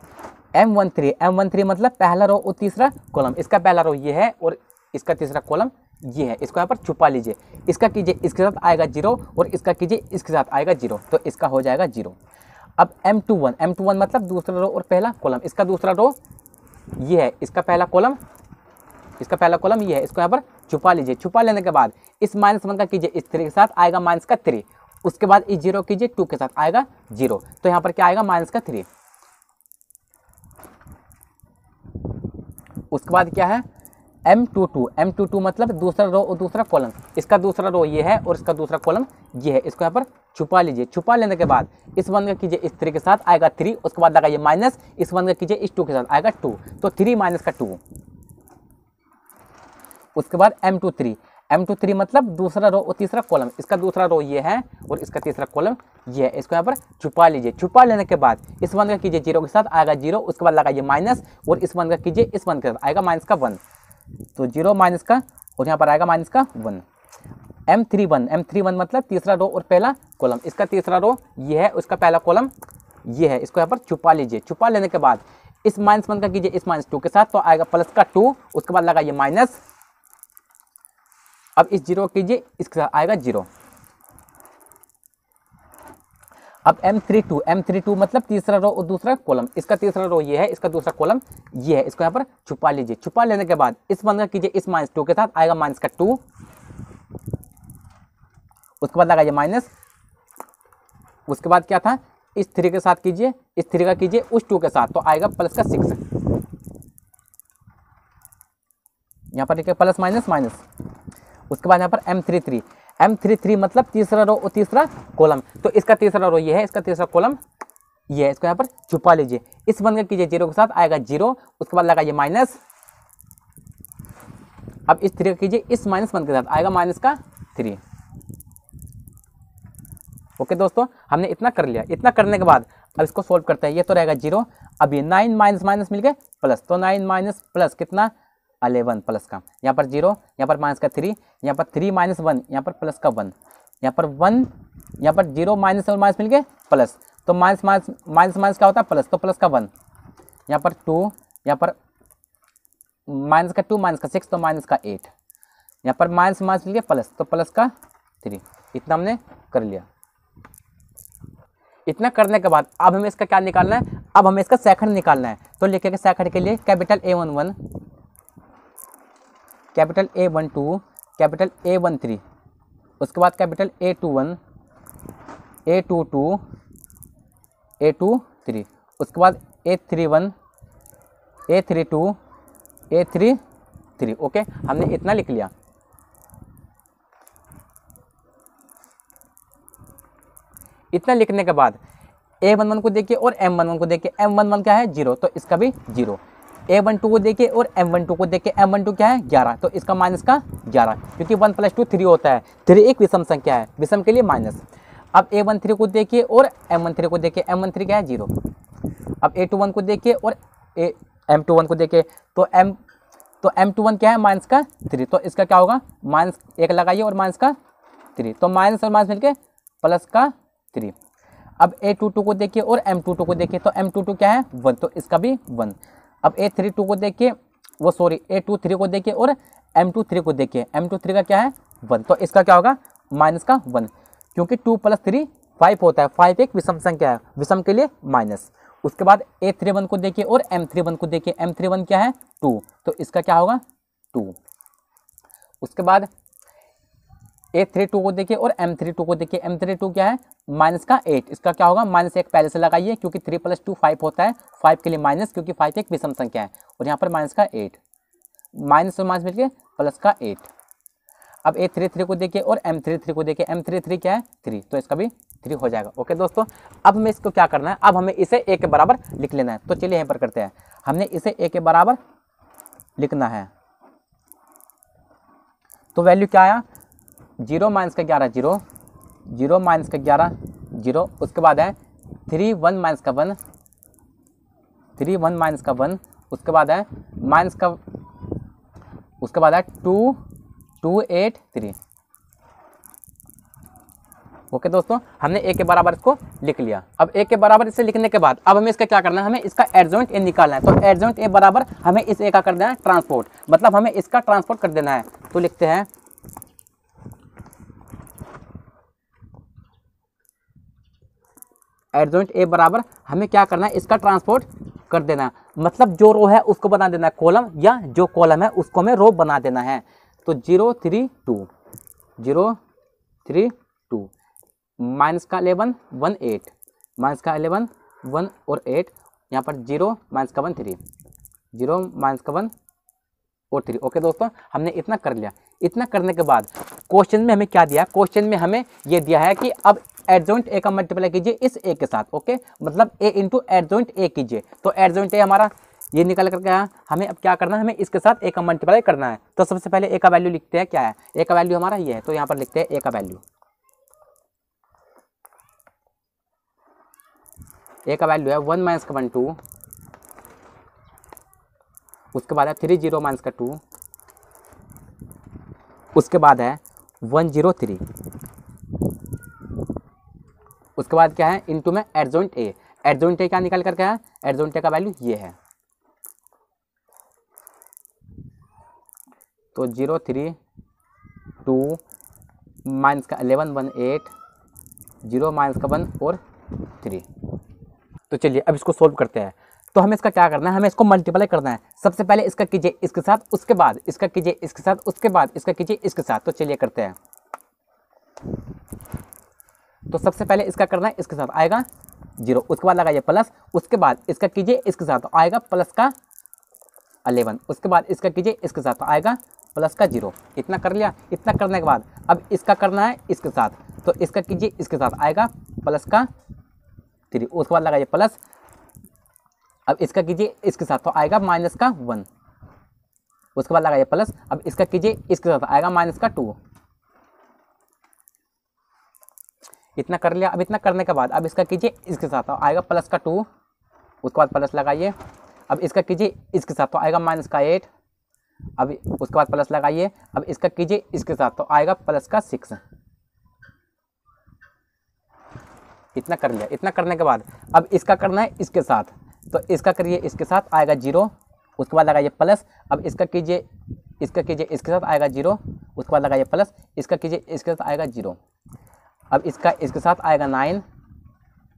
M13 मतलब पहला रो और तीसरा कॉलम। इसका पहला रो ये है और इसका तीसरा कॉलम ये है। इसको यहाँ पर छुपा लीजिए। इसका कीजिए इसके साथ आएगा 0 और इसका कीजिए इसके साथ आएगा 0, तो इसका हो जाएगा 0। अब M21 मतलब दूसरा रो और पहला कॉलम। इसका दूसरा रो ये है, इसका पहला कॉलम ये है। इसको यहाँ पर छुपा लीजिए। छुपा लेने के बाद इस -1 का कीजिए इस 3 के साथ, आएगा माइनस का 3। उसके बाद इस 0 कीजिए 2 के साथ, आएगा 0। तो यहाँ पर क्या आएगा माइनस का 3। उसके बाद क्या है M22 मतलब दूसरा रो और दूसरा कॉलम। इसका दूसरा रो ये है और इसका दूसरा कॉलम ये है। इसको यहाँ पर छुपा लीजिए। छुपा लेने के बाद इस वन का कीजिए इस 3 के साथ आएगा 3, उसके बाद लगाइए माइनस, इस वन का कीजिए इस 2 के साथ आएगा 2, तो 3 माइनस का 2। उसके बाद M23 मतलब दूसरा रो और तीसरा कॉलम। इसका दूसरा रो ये है और इसका तीसरा कॉलम ये है। इसको यहाँ पर छुपा लीजिए। छुपा लेने के बाद इस वन का कीजिए 0 के साथ आएगा 0, उसके बाद लगाइए माइनस, और इस वन का कीजिए इस वन के साथ आएगा माइनस का 1, तो 0 माइनस का, और यहाँ पर आएगा माइनस का 1। M31 मतलब तीसरा रो और पहला कॉलम। इसका तीसरा रो ये है, उसका पहला कॉलम ये है। इसको यहाँ पर छुपा लीजिए। छुपा लेने के बाद इस -1 का कीजिए इस -2 के साथ, तो आएगा प्लस का 2, उसके बाद लगाइए माइनस। अब इस 0 कीजिए इसके साथ आएगा 0। अब M32 मतलब तीसरा रो और दूसरा कॉलम। इसका तीसरा रो ये है, इसका दूसरा कॉलम ये है। इसको यहाँ पर छुपा लीजिए। छुपा लेने के बाद इस वन का कीजिए इस -2 के साथ आएगा माइनस का 2, उसके बाद लगाइए माइनस। उसके बाद क्या था, इस 3 के साथ कीजिए, इस 3 का कीजिए उस 2 के साथ, तो आएगा प्लस का 6। यहाँ पर लिखिए प्लस माइनस माइनस। उसके बाद यहाँ पर M33 मतलब तीसरा रो और तीसरा कॉलम। तो इसका तीसरा रो ये है, इसका तीसरा कॉलम ये है। इसको यहाँ पर छुपा लीजिए। इस वन का कीजिए 0 के साथ आएगा 0, उसके बाद लगाइए माइनस। अब इस 3 का कीजिए इस -1 के साथ आएगा माइनस का 3। ओके दोस्तों, हमने इतना कर लिया। इतना करने के बाद अब इसको सोल्व करते हैं। ये तो रहेगा 0। अब ये 9 माइनस माइनस मिल गए प्लस, तो 9 माइनस प्लस कितना 11 प्लस का, यहाँ पर 0, यहाँ पर माइनस का 3, यहाँ पर 3 माइनस 1, यहाँ पर प्लस का 1, यहाँ पर 1, यहाँ पर 0 माइनस और माइनस मिल गए प्लस, तो माइनस माइनस क्या होता है प्लस, तो प्लस का 1, यहाँ पर 2, यहाँ पर माइनस का 2 माइनस का 6, तो माइनस का 8, यहाँ पर माइनस माइनस मिल गया प्लस, तो प्लस का 3। इतना हमने कर लिया। इतना करने के बाद अब हमें इसका क्या निकालना है, अब हमें इसका सेकंड निकालना है। तो लिखेंगे सेकंड के लिए capital A11, capital A12, capital A13, उसके बाद कैपिटल A21, A22, A23, उसके बाद A31, A32, A33। ओके, हमने इतना लिख लिया। इतना लिखने के बाद A11 को देखिए और M11 को देखिए। M11 क्या है 0, तो इसका भी 0। A12 को देखिए और M12 को देखिए। M12 क्या है 11, तो इसका माइनस का 11, क्योंकि 1 + 2 3 होता है। 3 एक विषम संख्या है, विषम के लिए माइनस। अब A13 को देखिए और M13 को देखिए। M13 क्या है 0। अब A21 को देखिए और M21 को देखिए, तो M21 क्या है माइनस का 3, तो इसका क्या होगा माइनस 1 लगाइए और माइनस का 3, तो माइनस और माइनस मिलके प्लस का 3। अब A22 को देखिए और M22 को देखिए, तो M22 क्या है 1, तो इसका भी 1। अब A32 को देखिए, A23 को देखिए और M23 को देखिए। M23 का क्या है 1, तो इसका क्या होगा माइनस का 1, क्योंकि 2 + 3 5 होता है। 5 एक विषम संख्या है, विषम के लिए माइनस। उसके बाद A31 को देखिए और M31 को देखिए। M31 क्या है 2, तो इसका क्या होगा 2। उसके बाद A32 को देखिए और M32 को देखिए। M32 क्या है माइनस का 8, इसका क्या होगा -1 पहले से लगाइए, क्योंकि 3 + 2 5 होता है। 5 के लिए माइनस, क्योंकि 5 एक विषम संख्या है। और यहाँ पर माइनस का 8, माइनस और माइनस मिलके प्लस का 8। अब A33 को देखिए और M33 को देखिए। M33 क्या है 3, तो इसका भी 3 हो जाएगा। ओके दोस्तों, अब हमें इसको क्या करना है, अब हमें इसे A के बराबर लिख लेना है। तो चलिए यहाँ पर करते हैं। हमने इसे A के बराबर लिखना है। तो वैल्यू क्या आया 0 - का 11 0, 0 - का 11 0। उसके बाद है 3 1 - का 1, 3 1 - का 1। उसके बाद है माइनस का, उसके बाद है 2 2 8 3। ओके दोस्तों, हमने A के बराबर इसको लिख लिया। अब A के बराबर इसे लिखने के बाद अब हमें इसका क्या करना है, हमें इसका एडजॉइंट A निकालना है। तो एडजॉइंट A बराबर हमें इस A का कर देना है ट्रांसपोर्ट, मतलब हमें इसका ट्रांसपोर्ट कर देना है। तो लिखते हैं एडजॉइंट A बराबर हमें क्या करना है, इसका ट्रांसपोर्ट कर देना है। मतलब जो रो है उसको बना देना है कॉलम, या जो कॉलम है उसको हमें रो बना देना है। तो 0 3 2, 0 3 2, माइनस का 11 1 8, माइनस का 11 1 और 8, यहाँ पर 0 - का 1 3, 0 - का 1 और 3। ओके दोस्तों, हमने इतना कर लिया। इतना करने के बाद क्वेश्चन में हमें क्या दिया, क्वेश्चन में हमें ये दिया है कि अब एडजॉइंट ए का मल्टीप्लाई कीजिए इस ए के साथ। ओके, मतलब ए इंटू एडजॉइंट ए कीजिए। तो एडजॉइंट ए हमारा ये निकल करके आया। हमें अब क्या करना है, हमें इसके साथ ए का मल्टीप्लाई करना है। तो सबसे पहले ए का वैल्यू लिखते हैं, क्या है ए का वैल्यू हमारा ये है। तो यहाँ पर लिखते हैं ए का वैल्यू। ए का वैल्यू है 1 माइनस का 1 2, उसके बाद है 3 0 माइनस का 2, उसके बाद है 1 0 3, उसके बाद क्या है इनटू में एडजॉइंट ए। एडजॉइंट ए क्या निकल करके है, एडजॉइंट ए का वैल्यू ये है। तो 0 3 2 माइनस का 11 1 8 0 माइनस का 1 और 3। तो चलिए अब इसको सोल्व करते हैं। तो हमें इसका क्या करना है, हमें इसको मल्टीप्लाई करना है। सबसे पहले इसका कीजिए इसके साथ, उसके बाद इसका कीजिए इसके साथ, उसके बाद इसका कीजिए इसके साथ। तो चलिए करते हैं। तो सबसे पहले इसका करना है, इसके साथ आएगा 0, उसके बाद लगाइए प्लस, उसके बाद इसका कीजिए इसके साथ, तो आएगा प्लस का 11, उसके बाद इसका कीजिए इसके साथ, तो आएगा प्लस का 0। इतना कर लिया। इतना करने के बाद अब इसका करना है इसके साथ, तो इसका कीजिए इसके साथ, आएगा प्लस का 3, उसके बाद लगाइए प्लस, अब इसका कीजिए इसके साथ, तो आएगा माइनस का 1, उसके बाद लगाइए प्लस, अब इसका कीजिए इसके साथ, आएगा माइनस का 2। इतना कर लिया। अब इतना करने के बाद अब इसका कीजिए इसके साथ, तो आएगा प्लस का 2, उसके बाद प्लस लगाइए, अब इसका कीजिए इसके साथ, तो आएगा माइनस का 8, अब उसके बाद प्लस लगाइए, अब इसका कीजिए इसके साथ, तो आएगा प्लस का 6। इतना कर लिया। इतना करने के बाद अब इसका करना है इसके साथ, तो इसका करिए इसके साथ, आएगा 0, उसके बाद लगाइए प्लस, अब इसका कीजिए इसके साथ, आएगा 0, उसके बाद लगाइए प्लस, इसका कीजिए इसके साथ, आएगा 0, अब इसका इसके साथ आएगा 9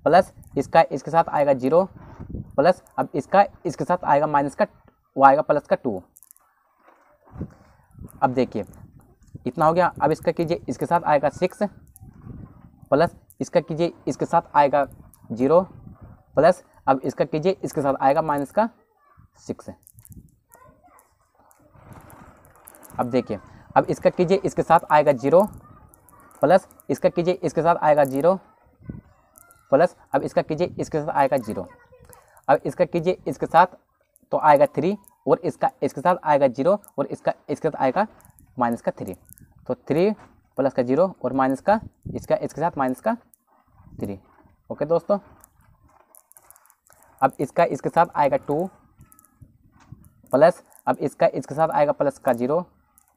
प्लस इसका इसके साथ आएगा 0 प्लस, अब इसका इसके साथ आएगा माइनस का, वो आएगा प्लस का 2। अब देखिए इतना हो गया। अब इसका कीजिए इसके साथ, आएगा 6 प्लस इसका कीजिए इसके साथ, आएगा 0 प्लस, अब इसका कीजिए इसके साथ, आएगा माइनस का 6। अब देखिए अब इसका कीजिए इसके साथ, आएगा 0 प्लस इसका कीजिए इसके साथ, आएगा 0 प्लस, अब इसका कीजिए इसके साथ, आएगा 0, अब इसका कीजिए इसके साथ, तो आएगा 3, और इसका इसके साथ आएगा 0, और इसका इसके साथ आएगा माइनस का 3। तो 3 प्लस का 0 और माइनस का इसका इसके साथ माइनस का 3। ओके दोस्तों, अब इसका इसके साथ आएगा 2 प्लस, अब इसका इसके साथ आएगा प्लस का 0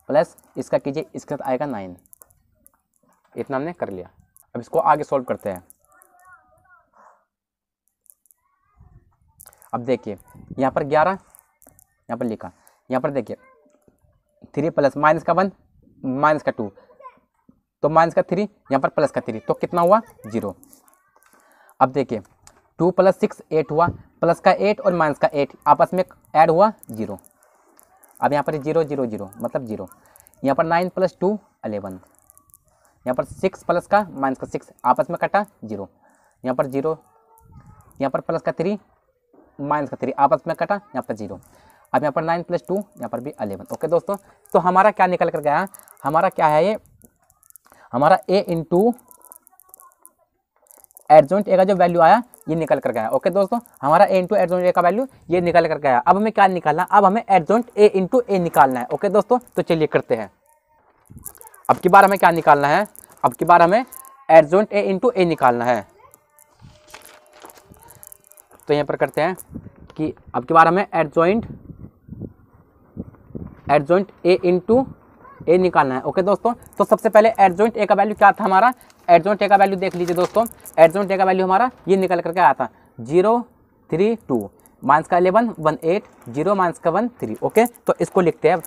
प्लस, इसका कीजिए इसके साथ आएगा 9। इतना हमने कर लिया। अब इसको आगे सॉल्व करते हैं। अब देखिए यहाँ पर 11 यहाँ पर लिखा, यहाँ पर देखिए 3 प्लस माइनस का 1 माइनस का 2, तो माइनस का 3 यहाँ पर प्लस का 3, तो कितना हुआ 0। अब देखिए 2 प्लस 6 8 हुआ, प्लस का 8 और माइनस का 8 आपस में ऐड हुआ 0। अब यहाँ पर 0 0 0 मतलब 0। यहाँ पर 9 प्लस 2 11, यहाँ पर 6 प्लस का माइनस का 6 आपस में कटा 0। यहाँ पर 0, यहाँ पर प्लस का 3 माइनस का 3 आपस में कटा, यहाँ पर 0। अब यहाँ पर 9 प्लस 2 यहाँ पर भी 11। ओके दोस्तों, तो हमारा क्या निकल कर गया, हमारा क्या है ये, हमारा a इंटू एडजॉइंट ए का जो वैल्यू आया ये निकल कर गया। ओके दोस्तों, हमारा a इंटू एडजॉइंट ए का वैल्यू ये निकल कर गया। अब हमें क्या निकालना, अब हमें एडजॉइंट a इंटू ए निकालना है। ओके दोस्तों, तो चलिए करते हैं। अब की बार हमें क्या निकालना है, अब की बार हमें एडजॉइंट a इंटू ए निकालना है। तो यहाँ पर करते हैं कि अब की बार हमें एडजॉइंट a इंटू ए निकालना है। ओके दोस्तों, तो सबसे पहले एडजॉइंट ए का वैल्यू क्या था हमारा, एडजॉइंट ए का वैल्यू देख लीजिए दोस्तों। एडजॉइंट ए का वैल्यू हमारा ये निकल करके आया था 0 3 2 माइनस का 11 1 8 0 माइनस का 1 3। ओके, तो इसको लिखते हैं।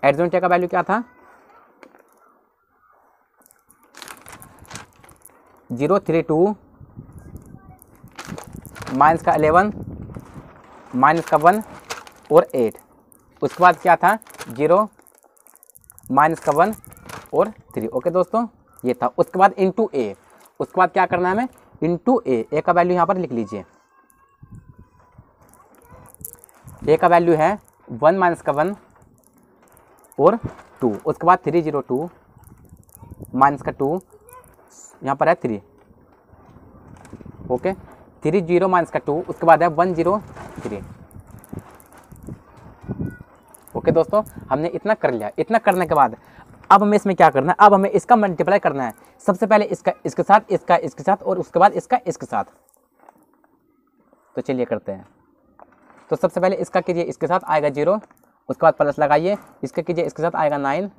एडजॉइंट ए का वैल्यू क्या था 0 3 2 माइनस का 11 माइनस का 1 और 8। उसके बाद क्या था 0 माइनस का 1 और 3। ओके दोस्तों, ये था। उसके बाद इंटू ए, उसके बाद क्या करना है हमें इंटू ए का वैल्यू यहाँ पर लिख लीजिए। ए का वैल्यू है 1 माइनस का 1 और 2, उसके बाद 302 माइनस का 2, यहाँ पर है 3, ओके 30 माइनस का 2, उसके बाद है 103। ओके दोस्तों, हमने इतना कर लिया। इतना करने के बाद अब हमें इसमें क्या करना है, अब हमें इसका मल्टीप्लाई करना है। सबसे पहले इसका इसके साथ, इसका इसके साथ, और उसके बाद इसका इसके साथ। तो चलिए करते हैं। तो सबसे पहले इसका कीजिए, इसके साथ आएगा 0, उसके बाद प्लस लगाइए, इसका कीजिए इसके साथ आएगा 9,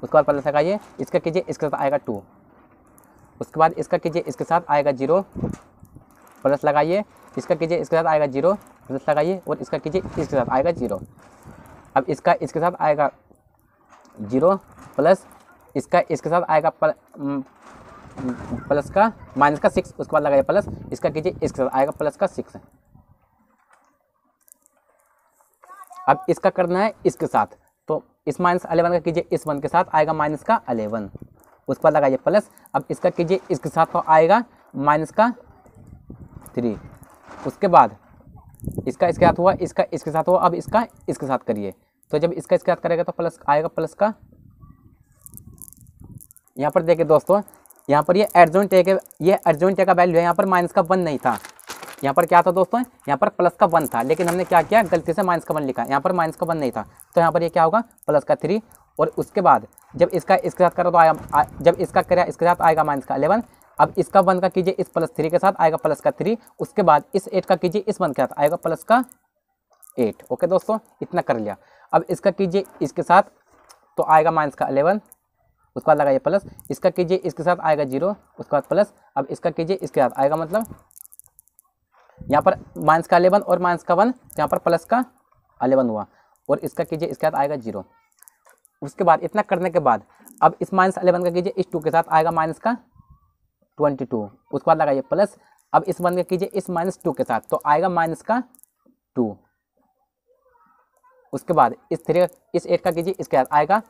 उसके बाद प्लस लगाइए, इसका कीजिए इसके साथ आएगा 2, उसके बाद इसका कीजिए इसके साथ आएगा 0, प्लस लगाइए, इसका कीजिए इसके साथ आएगा 0, प्लस लगाइए, और इसका कीजिए इसके साथ आएगा 0। अब इसका इसके साथ आएगा 0 प्लस इसका इसके साथ आएगा प्लस का माइनस का 6, उसके बाद लगाइए प्लस, इसका कीजिए इसके साथ आएगा प्लस का 6। अब इसका करना है इसके साथ, तो इस माइनस 11 का कीजिए इस 1 के साथ, आएगा माइनस का 11, उसके बाद लगाइए प्लस। अब इसका कीजिए इसके साथ, तो आएगा माइनस का 3, उसके बाद इसका इसके साथ हुआ, इसका इसके साथ हुआ, अब इसका इसके साथ करिए। तो जब इसका इसके साथ करेगा तो प्लस आएगा प्लस का। यहाँ पर देखिए दोस्तों, यहाँ पर ये एडजॉइंट ए के, ये एडजॉइंट ए का वैल्यू है, यहाँ पर माइनस का 1 नहीं था, यहाँ पर क्या था दोस्तों, यहाँ पर प्लस का 1 था, लेकिन हमने क्या किया, गलती से माइनस का 1 लिखा, यहाँ पर माइनस का 1 नहीं था, तो यहाँ पर ये क्या होगा प्लस का 3। और उसके बाद जब इसका इसके साथ करो तो आएगा, जब इसका करें इसके साथ आएगा माइनस का 11। अब इसका 1 का कीजिए इस प्लस 3 के साथ, आएगा प्लस का 3, उसके बाद इस 8 का कीजिए इस 1 के साथ, आएगा प्लस का 8। ओके दोस्तों, इतना कर लिया। अब इसका कीजिए इसके साथ, तो आएगा माइनस का 11, उसके बाद लगाइए प्लस, इसका कीजिए इसके साथ आएगा 0, उसके बाद प्लस। अब इसका कीजिए इसके साथ आएगा, मतलब यहाँ पर माइनस का 11 और माइनस का 1, यहाँ पर प्लस का 11 हुआ, और इसका कीजिए इसके साथ आएगा 0। उसके बाद इतना करने के बाद अब इस माइनस 11 का कीजिए इस 2 के साथ, आएगा माइनस का 22, उसके बाद लगाइए प्लस। अब इस 1 का कीजिए इस माइनस 2 के साथ, तो आएगा माइनस का 2, उसके बाद इस 3 इस 8 का कीजिए इसके साथ, आएगा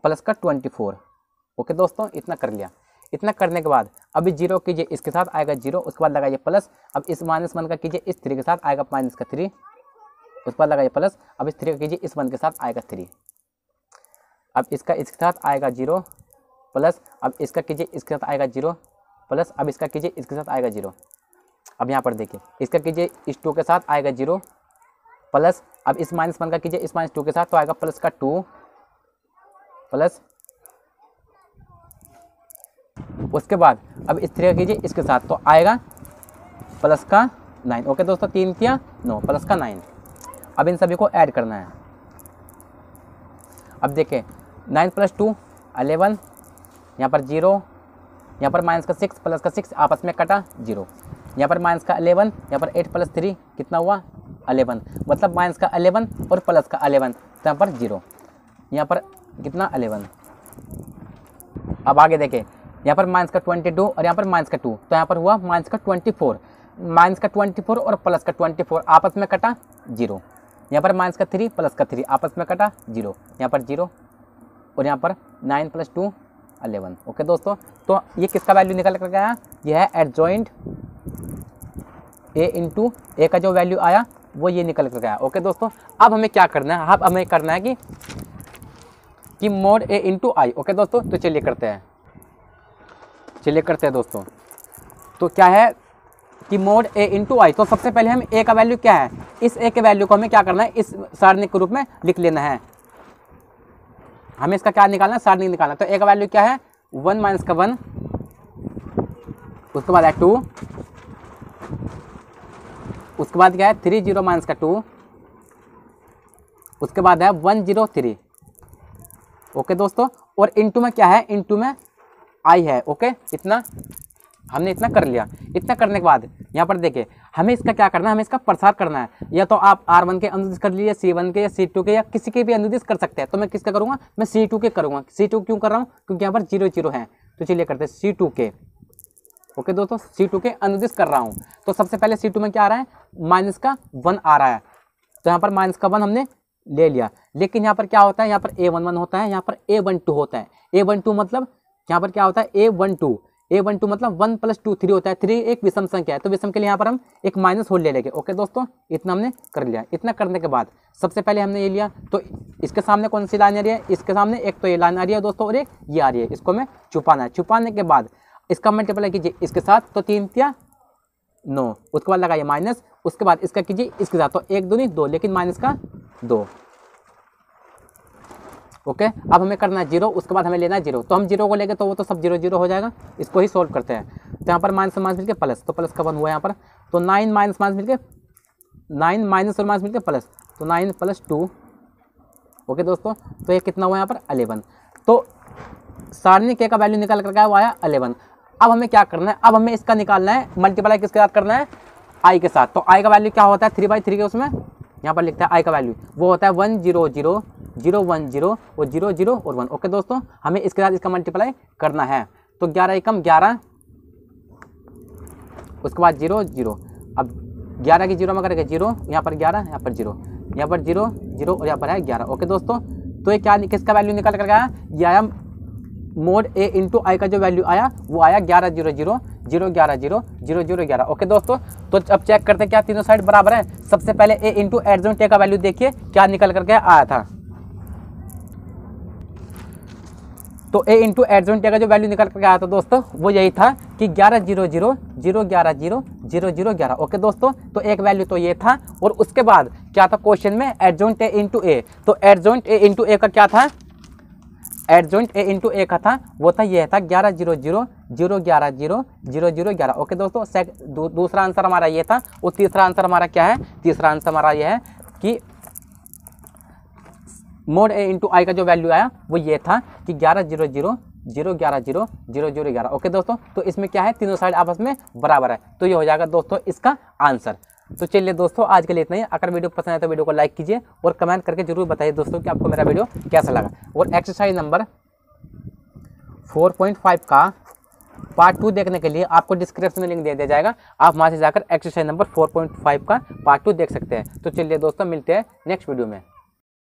प्लस का 24। ओके दोस्तों, इतना कर लिया। इतना करने के बाद अभी 0 कीजिए इसके साथ, आएगा 0, उसके बाद लगाइए प्लस। अब इस माइनस 1 का कीजिए इस 3 के साथ, आएगा माइनस का 3, उसके बाद लगाइए प्लस। अब इस 3 का कीजिए इस 1 के साथ, आएगा 3। अब इसका इसके साथ आएगा 0 प्लस, अब इसका कीजिए इसके साथ आएगा 0 प्लस, अब इसका कीजिए इसके साथ आएगा 0। अब यहाँ पर देखिए, इसका कीजिए इस 2 के साथ, आएगा 0 प्लस। अब इस माइनस 1 का कीजिए इस माइनस 2 के साथ, तो आएगा प्लस का 2 प्लस। उसके बाद अब इस 3 का कीजिए इसके साथ, तो आएगा प्लस का 9। ओके दोस्तों, 3 किया 9 प्लस का 9। अब इन सभी को ऐड करना है। अब देखें 9 प्लस 2 11, यहाँ पर 0, यहाँ पर माइनस का 6 प्लस का 6 आपस में कटा 0, यहाँ पर माइनस का 11, यहाँ पर 8 प्लस 3 कितना हुआ 11, मतलब माइनस का 11 और प्लस का 11, तो यहाँ पर 0, यहाँ पर कितना 11। अब आगे देखें, यहाँ पर माइनस का 22 और यहाँ पर माइनस का 2, तो यहाँ पर हुआ माइनस का 24, माइनस का 24 और प्लस का 24 आपस में कटा 0, यहाँ पर माइनस का 3 प्लस का 3 आपस में कटा 0, यहाँ पर 0, और यहाँ पर 9 प्लस 2 11। ओके दोस्तों, तो ये किसका वैल्यू निकल कर गया, यह है एडजॉइंट ए इंटू ए का जो वैल्यू आया वो ये निकल कर गया। ओके दोस्तों, अब हमें क्या करना है, अब हमें करना है कि मोड ए इंटू आई। ओके दोस्तों, तो चलिए करते हैं, दोस्तों। तो क्या है कि मोड ए इंटू आई, तो सबसे पहले हम ए का वैल्यू क्या है, इस ए के वैल्यू को हमें क्या करना है, इस सारणी के रूप में लिख लेना है। हमें इसका क्या निकालना है, सारणी निकालना। तो ए का वैल्यू क्या है 1 माइनस का 1, उसके बाद है 2, उसके बाद क्या है 3 0 माइनस का 2, उसके बाद है 103। ओके दोस्तों, और इंटू में क्या है, इंटू में आई है। ओके, इतना हमने इतना कर लिया। इतना करने के बाद यहाँ पर देखिए, हमें इसका क्या करना है, हमें इसका प्रसार करना है। या तो आप R1 के अनुदिश कर लीजिए, C1 के या C2 के, या किसी के भी अनुदिश कर सकते हैं। तो मैं किसका करूँगा, मैं C2 के करूँगा। C2 क्यों कर रहा हूँ, क्योंकि यहाँ पर 0 0 है। तो चलिए करते हैं C2 के। ओके दोस्तों, C2 के अनुदिश कर रहा हूँ। तो सबसे पहले C2 में क्या आ रहा है, माइनस का 1 आ रहा है। तो यहाँ पर माइनस का 1 हमने ले लिया। लेकिन यहाँ पर क्या होता है, यहाँ पर A11 होता है, यहाँ पर A12 होता है। A12 मतलब यहाँ पर क्या होता है A12, A12 मतलब 1 + 2 3 होता है। 3 एक विषम संख्या है, तो विषम के लिए यहाँ पर हम एक माइनस होल ले लेंगे। ओके दोस्तों, इतना हमने कर लिया। इतना करने के बाद सबसे पहले हमने ये लिया, तो इसके सामने कौन सी लाइन आ रही है, इसके सामने एक तो ये लाइन आ रही है दोस्तों और एक ये आ रही है, इसको हमें छुपाना है। छुपाने के बाद इसका मल्टीप्लाई कीजिए इसके साथ, तो 3 × 9, उसके बाद लगाइए माइनस, उसके बाद इसका कीजिए इसके साथ, तो 1 दूनी 2, लेकिन माइनस का 2। ओके, अब हमें करना है 0, उसके बाद हमें लेना है 0, तो हम 0 को लेंगे तो वो तो सब 0 0 हो जाएगा। इसको ही सोल्व करते हैं, तो यहाँ पर माइनस और माइनस मिलकर प्लस, तो प्लस का 1 हुआ यहाँ पर, तो 9 माइनस माइनस मिलकर 9 माइनस और माइनस मिलकर प्लस, तो 9 + 2। ओके दोस्तों, तो ये कितना हुआ यहाँ पर 11। तो सारणी के का वैल्यू निकाल करके आया वो आया 11। अब हमें क्या करना है, अब हमें इसका निकालना है मल्टीप्लाई किसके साथ करना है, आई के साथ। तो आई का वैल्यू क्या होता है 3/3 के, उसमें यहाँ पर लिखता है आई का वैल्यू वो होता है 1 0 0 0 1 0 और 0 0 और 1। ओके दोस्तों, हमें इसके साथ इसका मल्टीप्लाई करना है, तो 11 एकम 11, उसके बाद 0 0। अब 11 की 0 में करेंगे 0, यहाँ पर 11, यहाँ पर 0, यहाँ पर 0 0 और यहाँ पर है 11। ओके दोस्तों, तो ये क्या किसका वैल्यू निकाल कर आया, ये आया मोड A × I का जो वैल्यू आया वो आया 11 0 0 0 11 0 0 0 11। ओके दोस्तों, तो अब चेक करते हैं क्या तीनों साइड बराबर है। सबसे पहले A × एडजॉइंट A का वैल्यू देखिए क्या निकल करके आया था। तो A × एडजॉइंट A का जो वैल्यू निकल करके आया था दोस्तों वो यही था कि 11 0 0 0 11 0 0 0 11। ओके दोस्तों, तो एक वैल्यू तो ये था, और उसके बाद क्या था क्वेश्चन में एडजॉइंट A × A। तो एडजॉइंट A × A का क्या था, एडजॉइंट A × A का था वो था ये था 11 0 0 0 11 0 0 0 11। ओके दोस्तों, दूसरा आंसर हमारा ये था, और तीसरा आंसर हमारा क्या है, तीसरा आंसर हमारा ये है कि मोड A × I का जो वैल्यू आया वो ये था कि 11 0 0 0 11 0 0 0 11। ओके दोस्तों, तो इसमें क्या है तीनों साइड आपस में बराबर है, तो ये हो जाएगा दोस्तों इसका आंसर। तो चलिए दोस्तों, आज के लिए इतना ही। अगर वीडियो पसंद आए तो वीडियो को लाइक कीजिए और कमेंट करके जरूर बताइए दोस्तों कि आपको मेरा वीडियो कैसा लगा। और एक्सरसाइज नंबर 4.5 का पार्ट 2 देखने के लिए आपको डिस्क्रिप्शन में लिंक दे दिया जाएगा, आप वहाँ से जाकर एक्सरसाइज नंबर 4.5 का पार्ट 2 देख सकते हैं। तो चलिए दोस्तों, मिलते हैं नेक्स्ट वीडियो में।